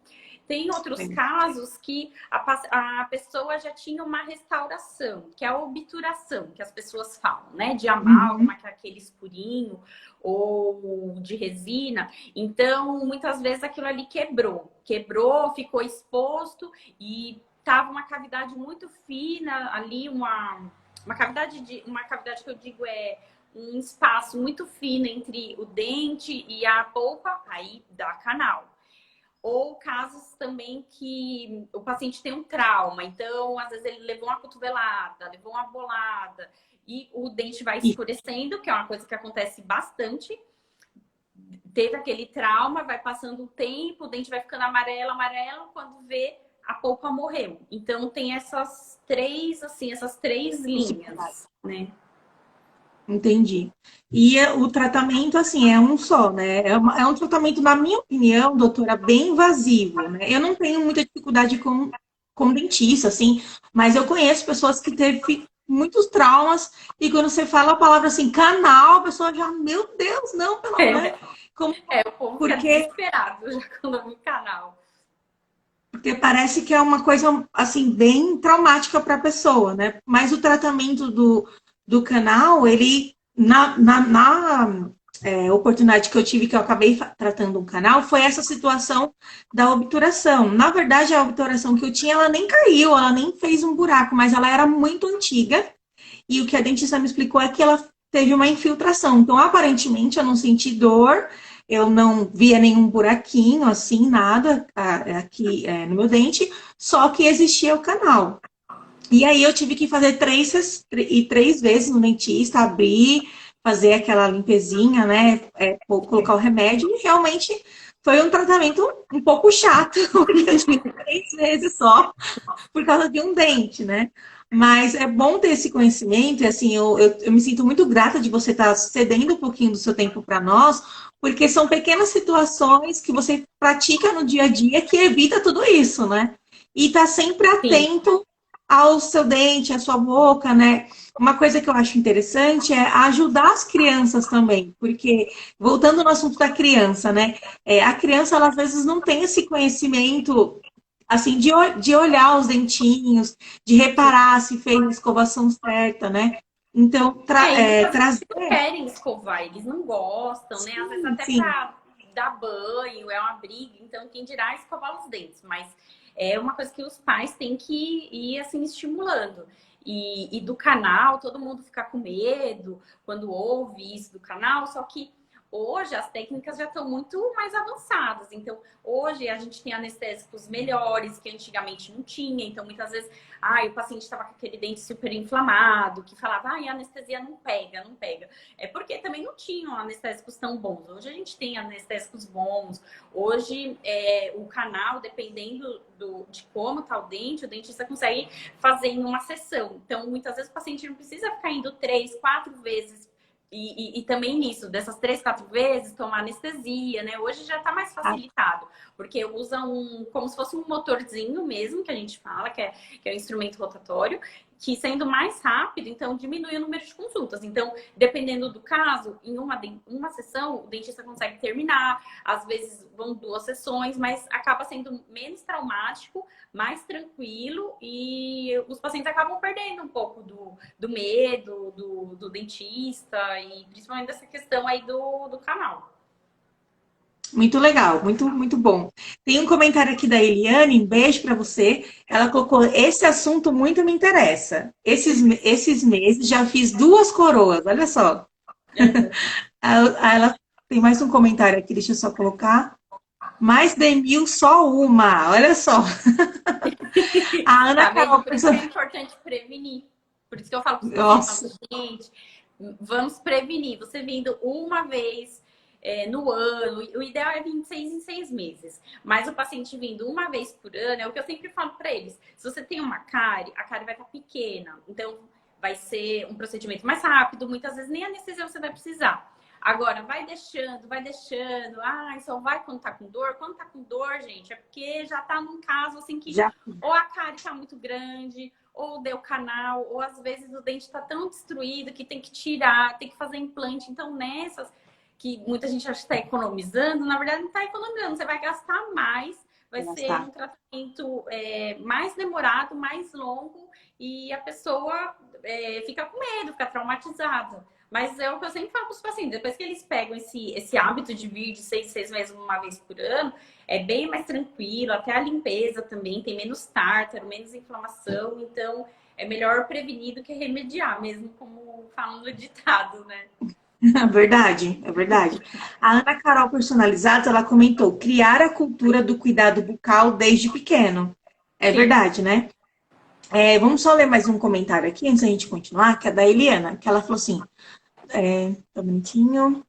Tem outros casos que a pessoa já tinha uma restauração, que é a obturação, que as pessoas falam, né? De Uhum. amálgama, que é aquele escurinho, ou de resina. Então, muitas vezes aquilo ali quebrou, ficou exposto e tava uma cavidade muito fina ali, uma cavidade que eu digo um espaço muito fino entre o dente e a polpa, aí dá canal. Ou casos também que o paciente tem um trauma, então às vezes ele levou uma cotovelada, levou uma bolada e o dente vai Isso. escurecendo, que é uma coisa que acontece bastante. Teve aquele trauma, vai passando o tempo, o dente vai ficando amarelo, amarelo, quando vê a polpa morreu. Então tem essas três, assim, essas três linhas, né? Entendi. E o tratamento, assim, é um só, né? É um tratamento, na minha opinião, doutora, bem invasivo, né? Eu não tenho muita dificuldade com dentista, assim, mas eu conheço pessoas que teve muitos traumas e quando você fala a palavra assim, canal, a pessoa já, meu Deus, não, pelo amor, né? Como, É, o povo fica porque, desesperado já quando eu vi o canal. porque parece que é uma coisa, assim, bem traumática para a pessoa, né? Mas o tratamento do canal, ele, oportunidade que eu tive, que eu acabei tratando um canal, foi essa situação da obturação. Na verdade, a obturação que eu tinha, ela nem caiu, ela nem fez um buraco, mas ela era muito antiga. E o que a dentista me explicou é que ela teve uma infiltração. Então, aparentemente, eu não senti dor, eu não via nenhum buraquinho, assim, nada aqui no meu dente, só que existia o canal. E aí eu tive que fazer três vezes no dentista, abrir, fazer aquela limpezinha, né? Colocar o remédio, e realmente foi um tratamento um pouco chato, porque eu tive 3 vezes só por causa de um dente, né? Mas é bom ter esse conhecimento, e assim, eu me sinto muito grata de você estar cedendo um pouquinho do seu tempo para nós, porque são pequenas situações que você pratica no dia a dia que evita tudo isso, né? E tá sempre Sim. atento ao seu dente, à sua boca, né? Uma coisa que eu acho interessante é ajudar as crianças também, porque, voltando no assunto da criança, né? A criança, ela, às vezes, não tem esse conhecimento assim, de olhar os dentinhos, de reparar se fez a escovação certa, né? Então, E muitas vezes trazer. eles não querem escovar, eles não gostam, né? Às vezes Sim, até sim, para dar banho, é uma briga, então quem dirá escovar os dentes, mas é uma coisa que os pais têm que ir assim estimulando. E do canal, todo mundo fica com medo quando ouve isso do canal, só que hoje as técnicas já estão muito mais avançadas. Então, hoje a gente tem anestésicos melhores que antigamente não tinha. Então, muitas vezes, o paciente estava com aquele dente super inflamado, que falava, a anestesia não pega, não pega. É porque também não tinham anestésicos tão bons. Hoje a gente tem anestésicos bons. Hoje, o canal, dependendo de como está o dentista consegue fazer em uma sessão. Então, muitas vezes o paciente não precisa ficar indo 3, 4 vezes e também nisso, dessas 3, 4 vezes, tomar anestesia, né? Hoje já está mais facilitado, porque usa como se fosse um motorzinho mesmo, que a gente fala, que é um instrumento rotatório, que sendo mais rápido, então diminui o número de consultas. Então, dependendo do caso, em uma sessão, o dentista consegue terminar, às vezes vão 2 sessões, mas acaba sendo menos traumático, mais tranquilo e os pacientes acabam perdendo um pouco do medo do dentista e principalmente dessa questão aí do canal. muito legal, muito, muito bom. Tem um comentário aqui da Eliane, um beijo para você. Ela colocou: esse assunto muito me interessa. Esses meses já fiz 2 coroas, olha só. Uhum. Ela tem mais um comentário aqui, deixa eu só colocar. Mais de 1.000, só uma, olha só. A Ana Tá vendo? Carol, Por isso que é importante prevenir. Por isso que eu falo para os pacientes, nossa, falo, gente, vamos prevenir. Você vindo uma vez no ano, o ideal é 26 em 6 meses. Mas o paciente vindo uma vez por ano, é o que eu sempre falo para eles. Se você tem uma cárie, a cárie vai estar pequena. Então, vai ser um procedimento mais rápido. Muitas vezes nem anestesia você vai precisar. Agora, vai deixando, só vai quando tá com dor. Quando tá com dor, gente, é porque já tá num caso assim que já. ou a cárie tá muito grande, ou deu canal, ou às vezes o dente tá tão destruído que tem que tirar, tem que fazer implante. Então, nessas que muita gente acha que está economizando, na verdade não está economizando, você vai gastar mais, vai ser um tratamento mais demorado, mais longo e a pessoa fica com medo, fica traumatizada. Mas é o que eu sempre falo para os pacientes, depois que eles pegam esse hábito de vir de 6 meses uma vez por ano, é bem mais tranquilo, até a limpeza também, tem menos tártaro, menos inflamação, então é melhor prevenir do que remediar, mesmo como falam no ditado, né? É verdade, é verdade. A Ana Carol Personalizados, ela comentou: criar a cultura do cuidado bucal desde pequeno. É Sim. verdade, né? Vamos só ler mais um comentário aqui antes da gente continuar, que é da Eliana, que ela falou assim: tá bonitinho.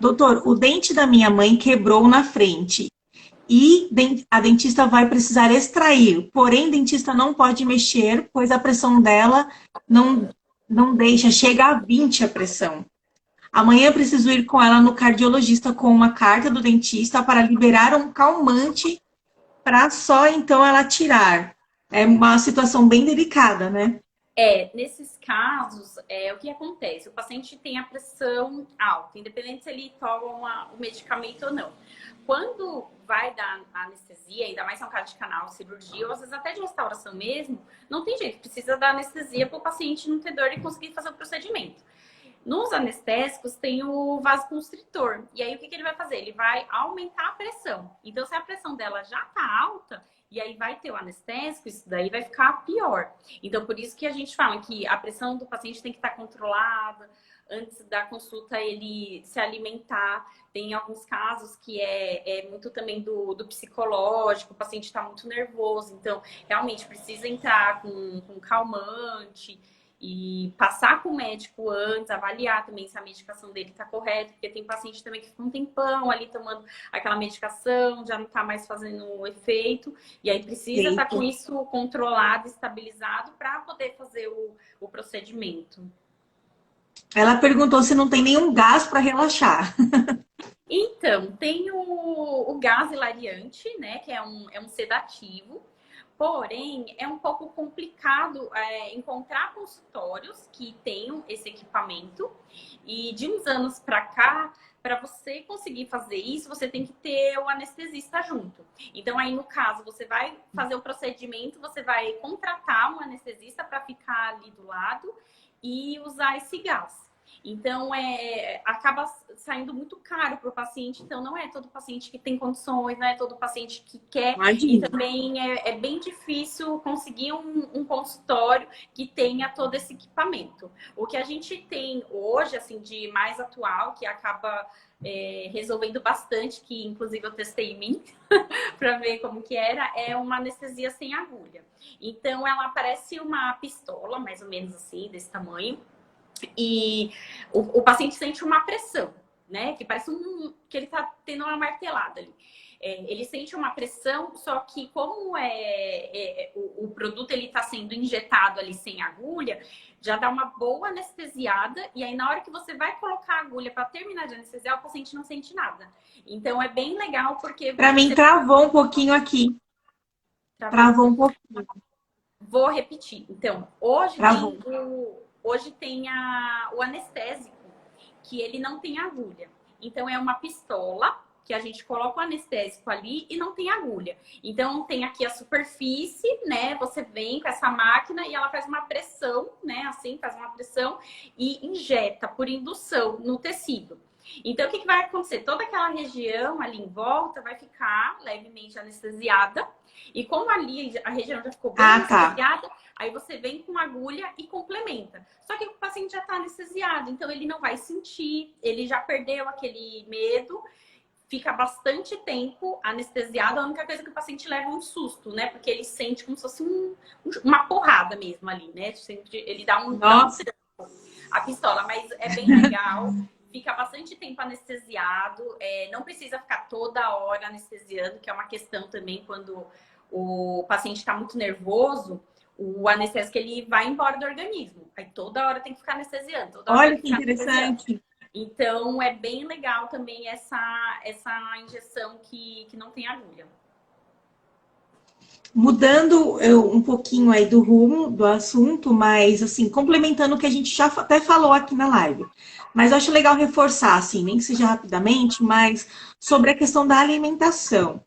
Doutor, o dente da minha mãe quebrou na frente e a dentista vai precisar extrair, porém, o dentista não pode mexer, pois a pressão dela não. não deixa, chega a 20 a pressão. Amanhã eu preciso ir com ela no cardiologista com uma carta do dentista para liberar um calmante para só então ela tirar. É uma situação bem delicada, né? Nesses casos, o que acontece? O paciente tem a pressão alta, independente se ele toma o medicamento ou não. Quando vai dar anestesia, ainda mais no caso de canal, cirurgia, ou às vezes até de restauração mesmo, não tem jeito, precisa dar anestesia para o paciente não ter dor e conseguir fazer o procedimento. Nos anestésicos tem o vasoconstritor. E aí o que ele vai fazer? Ele vai aumentar a pressão. Então, se a pressão dela já tá alta, e aí vai ter o anestésico, isso daí vai ficar pior. Então, por isso que a gente fala que a pressão do paciente tem que estar controlada. Antes da consulta, ele se alimentar. Tem alguns casos que é muito também do psicológico, o paciente está muito nervoso, então realmente precisa entrar com calmante e passar com o médico antes, avaliar também se a medicação dele está correta, porque tem paciente também que fica um tempão ali tomando aquela medicação, já não está mais fazendo efeito, e aí precisa estar com isso controlado, estabilizado, para poder fazer o procedimento. Ela perguntou se não tem nenhum gás para relaxar. Então, tem o gás hilariante, né, que é um sedativo. Porém, é um pouco complicado encontrar consultórios que tenham esse equipamento. E de uns anos para cá, para você conseguir fazer isso, você tem que ter o anestesista junto. Então, aí no caso, você vai fazer o procedimento, você vai contratar um anestesista para ficar ali do lado e usar esse gás. Então, acaba saindo muito caro para o paciente. Então, não é todo paciente que tem condições, não é todo paciente que quer. Imagina. E também é bem difícil conseguir um consultório que tenha todo esse equipamento. O que a gente tem hoje, assim, de mais atual, que acaba resolvendo bastante, que inclusive eu testei em mim para ver como que era, é uma anestesia sem agulha. Então, ela parece uma pistola, mais ou menos assim, desse tamanho. E o paciente sente uma pressão, né? Que parece que ele tá tendo uma martelada ali. Ele sente uma pressão, só que como o produto ele está sendo injetado ali sem agulha, já dá uma boa anestesiada, e aí na hora que você vai colocar a agulha para terminar de anestesiar, o paciente não sente nada. Então é bem legal porque Para mim travou um pouquinho aqui. Travou um pouquinho. Vou repetir. Então, hoje Travou. tem o anestésico, que ele não tem agulha. Então, é uma pistola que a gente coloca o anestésico ali e não tem agulha. Então, tem aqui a superfície, né? Você vem com essa máquina e ela faz uma pressão, né? Assim, faz uma pressão e injeta por indução no tecido. Então, o que vai acontecer? Toda aquela região ali em volta vai ficar levemente anestesiada. E como ali a região já ficou bem anestesiada, aí você vem com agulha e complementa. Só que o paciente já está anestesiado, então ele não vai sentir, ele já perdeu aquele medo, fica bastante tempo anestesiado. A única coisa que o paciente leva é um susto, né? Porque ele sente como se fosse uma porrada mesmo ali, né? Ele dá Nossa. a pistola, mas é bem legal. Fica bastante tempo anestesiado, não precisa ficar toda hora anestesiando, que é uma questão também quando o paciente está muito nervoso, o anestésico ele vai embora do organismo. Aí toda hora tem que ficar anestesiando. Toda hora Olha que interessante. Então é bem legal também essa injeção que não tem agulha. Mudando um pouquinho aí do rumo do assunto, mas assim, complementando o que a gente já até falou aqui na live. Mas eu acho legal reforçar, assim, nem que seja rapidamente, mas sobre a questão da alimentação.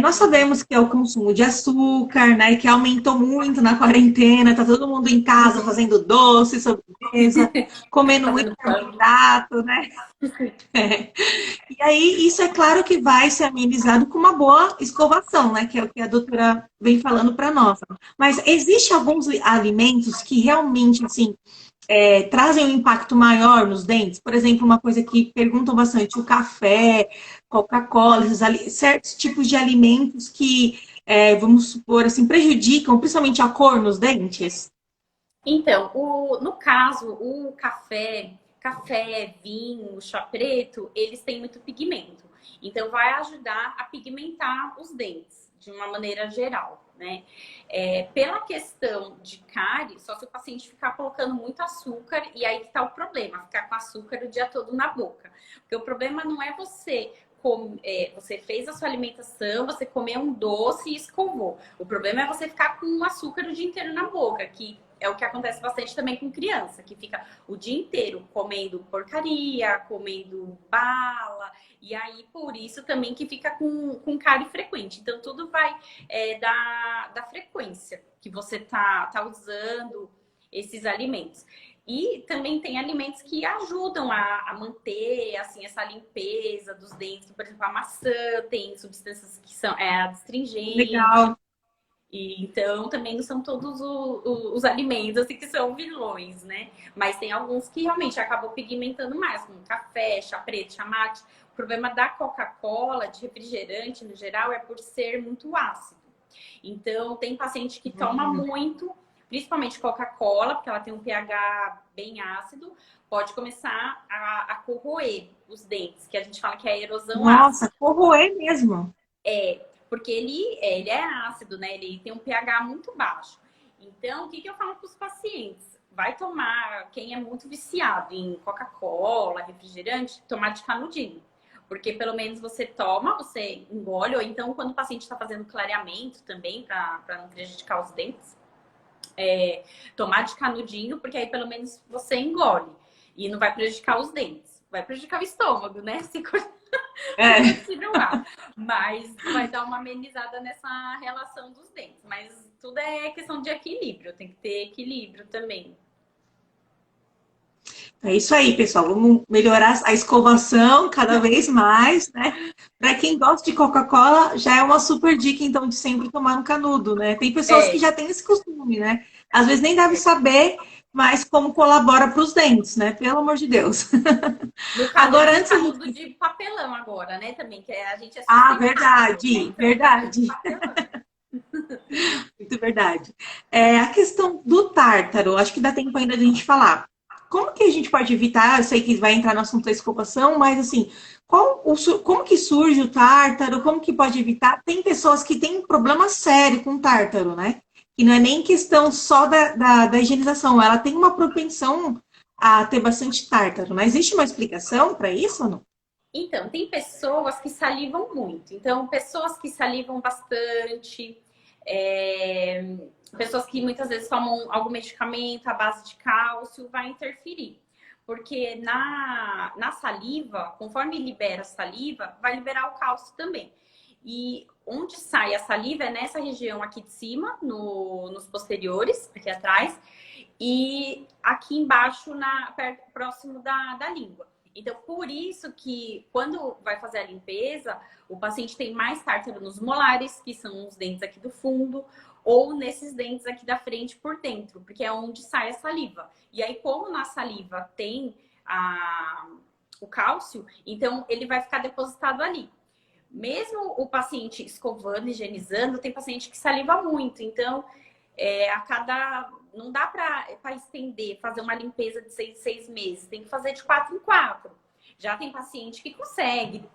Nós sabemos que é o consumo de açúcar, né, que aumentou muito na quarentena, tá todo mundo em casa fazendo doce, sobremesa, comendo muito carboidrato, né? E aí, isso é claro que vai ser amenizado com uma boa escovação, né? Que é o que a doutora vem falando para nós. Mas existe alguns alimentos que realmente, assim, trazem um impacto maior nos dentes? Por exemplo, uma coisa que perguntam bastante, o café, Coca-Cola, certos tipos de alimentos que, vamos supor, assim, prejudicam principalmente a cor nos dentes? Então, no caso, o café, vinho, chá preto, eles têm muito pigmento. Então, vai ajudar a pigmentar os dentes, de uma maneira geral, né? Pela questão de cárie, só se o paciente ficar colocando muito açúcar, e aí que tá o problema, ficar com açúcar o dia todo na boca. Porque o problema não é você fez a sua alimentação, você comeu um doce e escovou. O problema é você ficar com o açúcar o dia inteiro na boca, que é o que acontece bastante também com criança, que fica o dia inteiro comendo porcaria, comendo bala, e aí por isso também que fica com cárie frequente. Então tudo vai da frequência que você tá usando esses alimentos. E também tem alimentos que ajudam a manter assim, essa limpeza dos dentes. Por exemplo, a maçã tem substâncias que são astringentes. Legal. E, então, também não são todos os alimentos assim, que são vilões, né? Mas tem alguns que realmente acabam pigmentando mais, como café, chá preto, chá mate. O problema da Coca-Cola, de refrigerante no geral, é por ser muito ácido. Então, tem paciente que toma muito, principalmente Coca-Cola, porque ela tem um pH bem ácido, pode começar a corroer os dentes, que a gente fala que é a erosão ácida. Nossa, corroer mesmo. Porque ele é ácido, né? Ele tem um pH muito baixo. Então, o que eu falo para os pacientes? Vai tomar, quem é muito viciado em Coca-Cola, refrigerante, tomar de canudinho. Porque pelo menos você toma, você engole, ou então quando o paciente está fazendo clareamento também, para não prejudicar os dentes, tomar de canudinho, porque aí pelo menos você engole. E não vai prejudicar os dentes. Vai prejudicar o estômago, né? Se mas vai dar uma amenizada nessa relação dos dentes. Mas tudo é questão de equilíbrio, tem que ter equilíbrio também. É isso aí, pessoal. Vamos melhorar a escovação cada vez mais, né? Para quem gosta de Coca-Cola, já é uma super dica, então, de sempre tomar um canudo, né? Tem pessoas que já têm esse costume, né? Às vezes nem deve saber, mas como colabora para os dentes, né? Pelo amor de Deus. No caso, Agora, antes canudo de papelão agora, né? Também, que a gente verdade, verdade. Muito verdade. A questão do tártaro, acho que dá tempo ainda de a gente falar. Como que a gente pode evitar? Eu sei que vai entrar no assunto da escovação, mas assim, como que surge o tártaro? Como que pode evitar? Tem pessoas que têm um problema sério com o tártaro, né? Que não é nem questão só da higienização, ela tem uma propensão a ter bastante tártaro. Mas existe uma explicação para isso ou não? Então, tem pessoas que salivam muito. Então, pessoas que salivam bastante, pessoas que muitas vezes tomam algum medicamento à base de cálcio, vai interferir. Porque na saliva, conforme libera a saliva, vai liberar o cálcio também. E onde sai a saliva é nessa região aqui de cima, nos posteriores, aqui atrás, e aqui embaixo, próximo da língua. Então, por isso que quando vai fazer a limpeza, o paciente tem mais tártaro nos molares, que são os dentes aqui do fundo, ou nesses dentes aqui da frente por dentro, porque é onde sai a saliva. E aí, como na saliva tem o cálcio, então ele vai ficar depositado ali. Mesmo o paciente escovando, higienizando, tem paciente que saliva muito. Então, não dá para estender, fazer uma limpeza de 6 meses. Tem que fazer de 4 em 4. Já tem paciente que consegue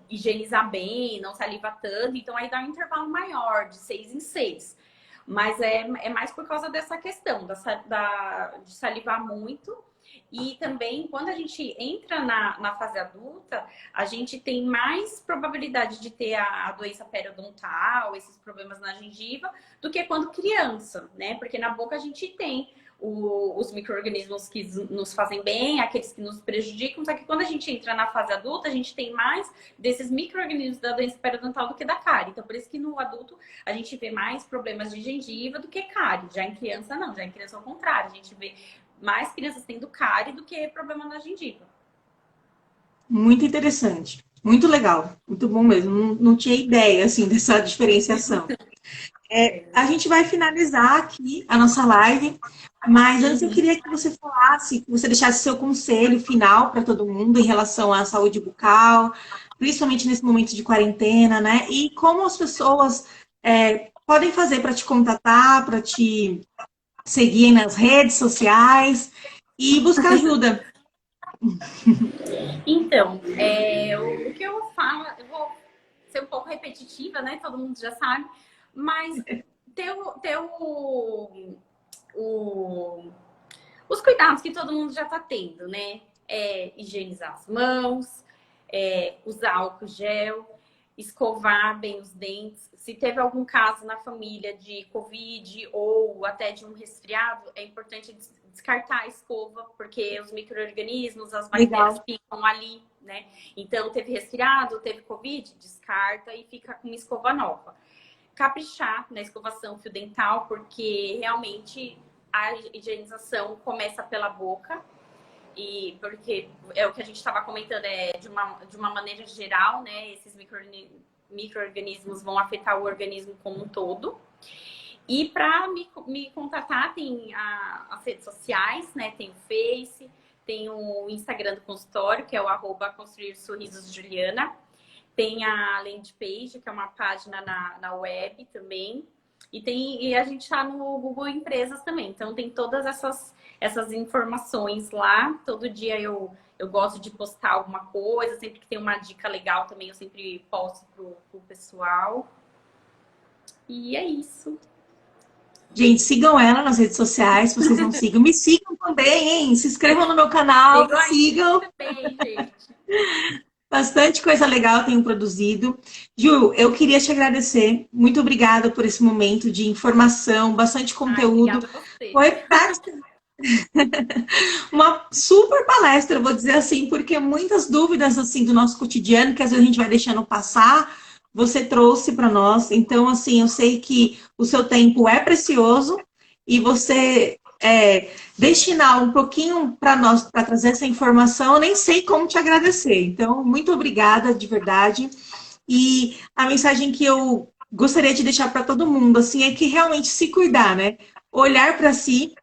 higienizar bem, não saliva tanto. Então, aí dá um intervalo maior, de 6 em 6. Mas é mais por causa dessa questão de salivar muito. E também, quando a gente entra na fase adulta, a gente tem mais probabilidade de ter a doença periodontal, esses problemas na gengiva, do que quando criança, né? Porque na boca a gente tem os micro-organismos que nos fazem bem, aqueles que nos prejudicam, só que quando a gente entra na fase adulta, a gente tem mais desses micro-organismos da doença periodontal do que da cárie. Então, por isso que no adulto a gente vê mais problemas de gengiva do que cárie. Já em criança, não. Já em criança, ao contrário. A gente vê mais crianças tendo cárie do que problema na gengiva. Muito interessante. Muito legal. Muito bom mesmo. Não tinha ideia, assim, dessa diferenciação. A gente vai finalizar aqui a nossa live, mas antes eu queria que você falasse, que você deixasse seu conselho final para todo mundo em relação à saúde bucal, principalmente nesse momento de quarentena, né? E como as pessoas podem fazer para te contatar, para te seguir nas redes sociais e buscar ajuda. Então, o que eu falo, eu vou ser um pouco repetitiva, né? Todo mundo já sabe. Mas os cuidados que todo mundo já está tendo, né? Higienizar as mãos, usar álcool gel, escovar bem os dentes. Se teve algum caso na família de Covid ou até de um resfriado, é importante descartar a escova, porque os micro-organismos, as bactérias ficam ali, né? Então, teve resfriado, teve Covid, descarta e fica com uma escova nova. Caprichar na escovação fio dental, porque realmente a higienização começa pela boca. E porque é o que a gente estava comentando, de uma maneira geral, né? Esses micro-organismos vão afetar o organismo como um todo. E para me contatar, tem as redes sociais, né? Tem o Face, tem o Instagram do consultório, que é o @construirsorrisosjuliana. Tem a landing page, que é uma página na web também. E a gente está no Google Empresas também. Então, tem todas essas informações lá. Todo dia eu gosto de postar alguma coisa. Sempre que tem uma dica legal também, eu sempre posto pro pessoal. E é isso. Gente, sigam ela nas redes sociais, se vocês não sigam. Me sigam também, hein? Se inscrevam no meu canal, sigam. Também, gente. Bastante coisa legal tenho produzido. Ju, eu queria te agradecer. Muito obrigada por esse momento de informação, bastante conteúdo. Foi uma super palestra, vou dizer assim, porque muitas dúvidas assim do nosso cotidiano, que às vezes a gente vai deixando passar, você trouxe para nós. Então, assim, eu sei que o seu tempo é precioso e você destinar um pouquinho para nós, para trazer essa informação, eu nem sei como te agradecer. Então, muito obrigada, de verdade. E a mensagem que eu gostaria de deixar para todo mundo, assim, é que realmente se cuidar, né? Olhar para si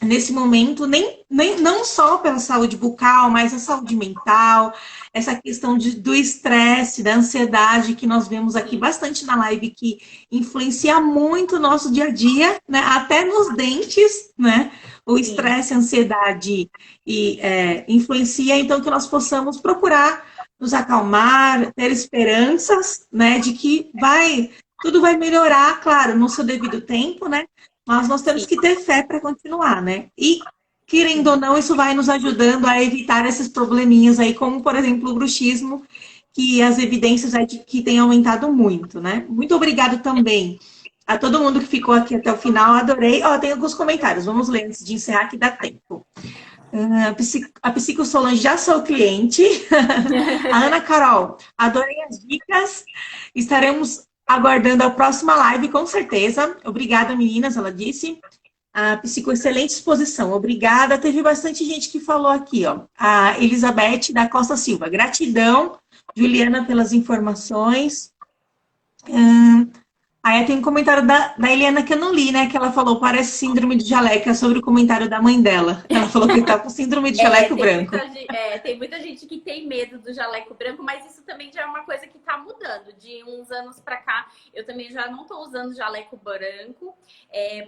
nesse momento, não só pela saúde bucal, mas a saúde mental, essa questão do estresse, da ansiedade, que nós vemos aqui bastante na live, que influencia muito o nosso dia a dia, né? Até nos dentes, né? O estresse, a ansiedade influencia, então que nós possamos procurar nos acalmar, ter esperanças, né? De que tudo vai melhorar, claro, no seu devido tempo, né? Mas nós temos que ter fé para continuar, né? E, querendo ou não, isso vai nos ajudando a evitar esses probleminhas aí, como, por exemplo, o bruxismo, que as evidências é de que tem aumentado muito, né? Muito obrigado também a todo mundo que ficou aqui até o final. Adorei. Tem alguns comentários. Vamos ler antes de encerrar, que dá tempo. A Psico Solange, já sou cliente. A Ana Carol, adorei as dicas. Estaremos aguardando a próxima live, com certeza. Obrigada, meninas, ela disse. A Psico, excelente exposição. Obrigada. Teve bastante gente que falou aqui, ó. A Elizabeth da Costa Silva. Gratidão, Juliana, pelas informações. Aí tem um comentário da Eliana que eu não li, né? Que ela falou, parece síndrome de jaleco, é sobre o comentário da mãe dela. Ela falou que tá com síndrome de jaleco branco. Tem muita gente que tem medo do jaleco branco, mas isso também já é uma coisa que tá mudando. De uns anos pra cá, eu também já não tô usando jaleco branco,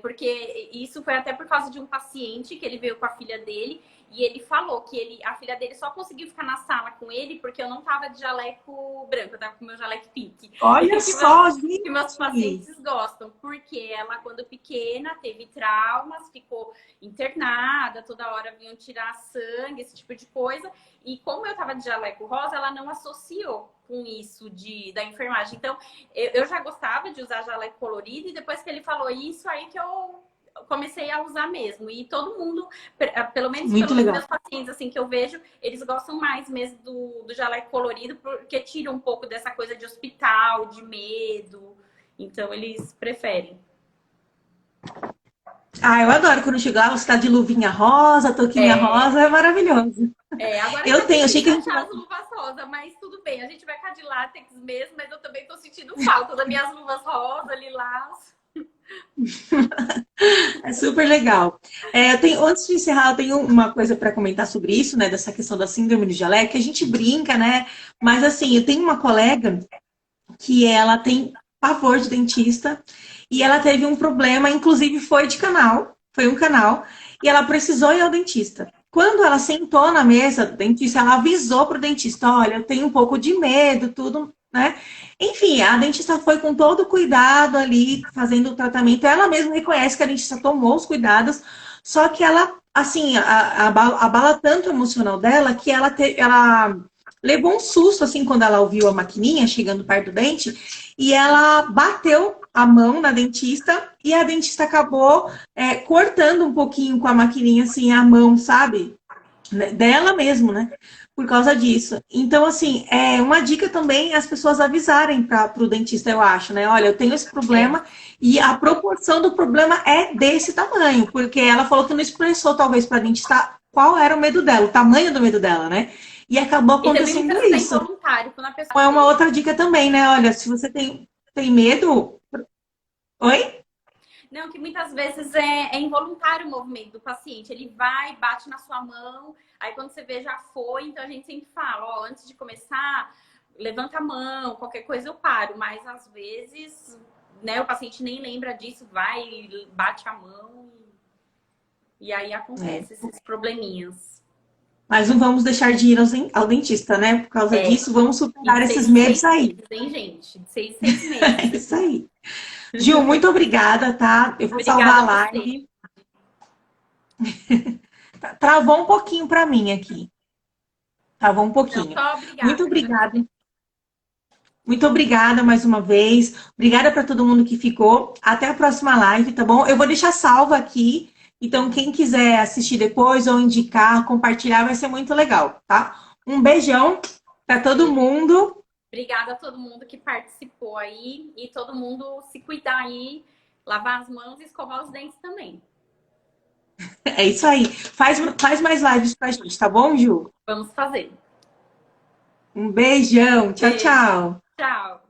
porque isso foi até por causa de um paciente que ele veio com a filha dele. E ele falou que a filha dele só conseguiu ficar na sala com ele porque eu não tava de jaleco branco, eu tava com meu jaleco pink. Olha só, gente! Que meus pacientes gostam, porque ela, quando pequena, teve traumas, ficou internada, toda hora vinham tirar sangue, esse tipo de coisa. E como eu tava de jaleco rosa, ela não associou com isso da enfermagem. Então, eu já gostava de usar jaleco colorido e depois que ele falou isso, aí que eu comecei a usar mesmo. E todo mundo, pelo menos pelos meus pacientes assim, que eu vejo, eles gostam mais mesmo do jaleco colorido, porque tira um pouco dessa coisa de hospital, de medo. Então, eles preferem. Eu adoro quando chegar, você tá de luvinha rosa, touquinha rosa, é maravilhoso. Agora eu achei que as luvas rosa, mas tudo bem. A gente vai ficar de látex mesmo, mas eu também tô sentindo falta das minhas luvas rosa, lilás. É super legal. Antes de encerrar, eu tenho uma coisa para comentar sobre isso, né? Dessa questão da síndrome de jaleco, que a gente brinca, né? Mas assim, eu tenho uma colega que ela tem pavor de dentista e ela teve um problema, inclusive foi um canal, e ela precisou ir ao dentista. Quando ela sentou na mesa do dentista, ela avisou para o dentista, olha, eu tenho um pouco de medo, tudo. né? Enfim, a dentista foi com todo cuidado ali, fazendo o tratamento. Ela mesma reconhece que a dentista tomou os cuidados, só que ela, assim, abala tanto o emocional dela que ela levou um susto, assim, quando ela ouviu a maquininha chegando perto do dente, e ela bateu a mão na dentista, e a dentista acabou cortando um pouquinho com a maquininha, assim, a mão, sabe? Dela mesmo, né? Por causa disso. Então, assim, uma dica também é as pessoas avisarem para o dentista, eu acho, né? Olha, eu tenho esse É. problema e a proporção do problema é desse tamanho, porque ela falou que não expressou, talvez, para a dentista qual era o medo dela, o tamanho do medo dela, né? E acabou E também acontecendo muitas vezes é isso. involuntário, quando a pessoa É uma vê. outra dica também, né? Olha, se você tem medo. Oi? Não, que muitas vezes é involuntário o movimento do paciente. Ele vai, bate na sua mão, aí quando você vê já foi, então a gente sempre fala, ó, antes de começar, levanta a mão, qualquer coisa eu paro, mas às vezes, né, o paciente nem lembra disso, vai, bate a mão e aí É. acontece esses probleminhas. Mas não vamos deixar de ir ao dentista, né? Por causa É, disso, vamos e superar de esses seis em medos seis aí. meses, hein, gente? De 6 em 6 meses. É isso aí. Gil, muito obrigada, tá? Eu vou salvar Obrigada a a você. live. Travou um pouquinho para mim aqui. Travou um Não, pouquinho. só Muito obrigada, obrigada. agradecer. Muito obrigada mais uma vez. Obrigada para todo mundo que ficou. Até a próxima live, tá bom? Eu vou deixar salva aqui. Então, quem quiser assistir depois ou indicar, compartilhar, vai ser muito legal, tá? Um beijão para todo Beijo. mundo. Obrigada a todo mundo que participou aí e todo mundo se cuidar aí, lavar as mãos e escovar os dentes também. É isso aí. Faz mais lives pra gente, tá bom, Ju? Vamos fazer. Um beijão. Tchau, Beijo. tchau. Tchau.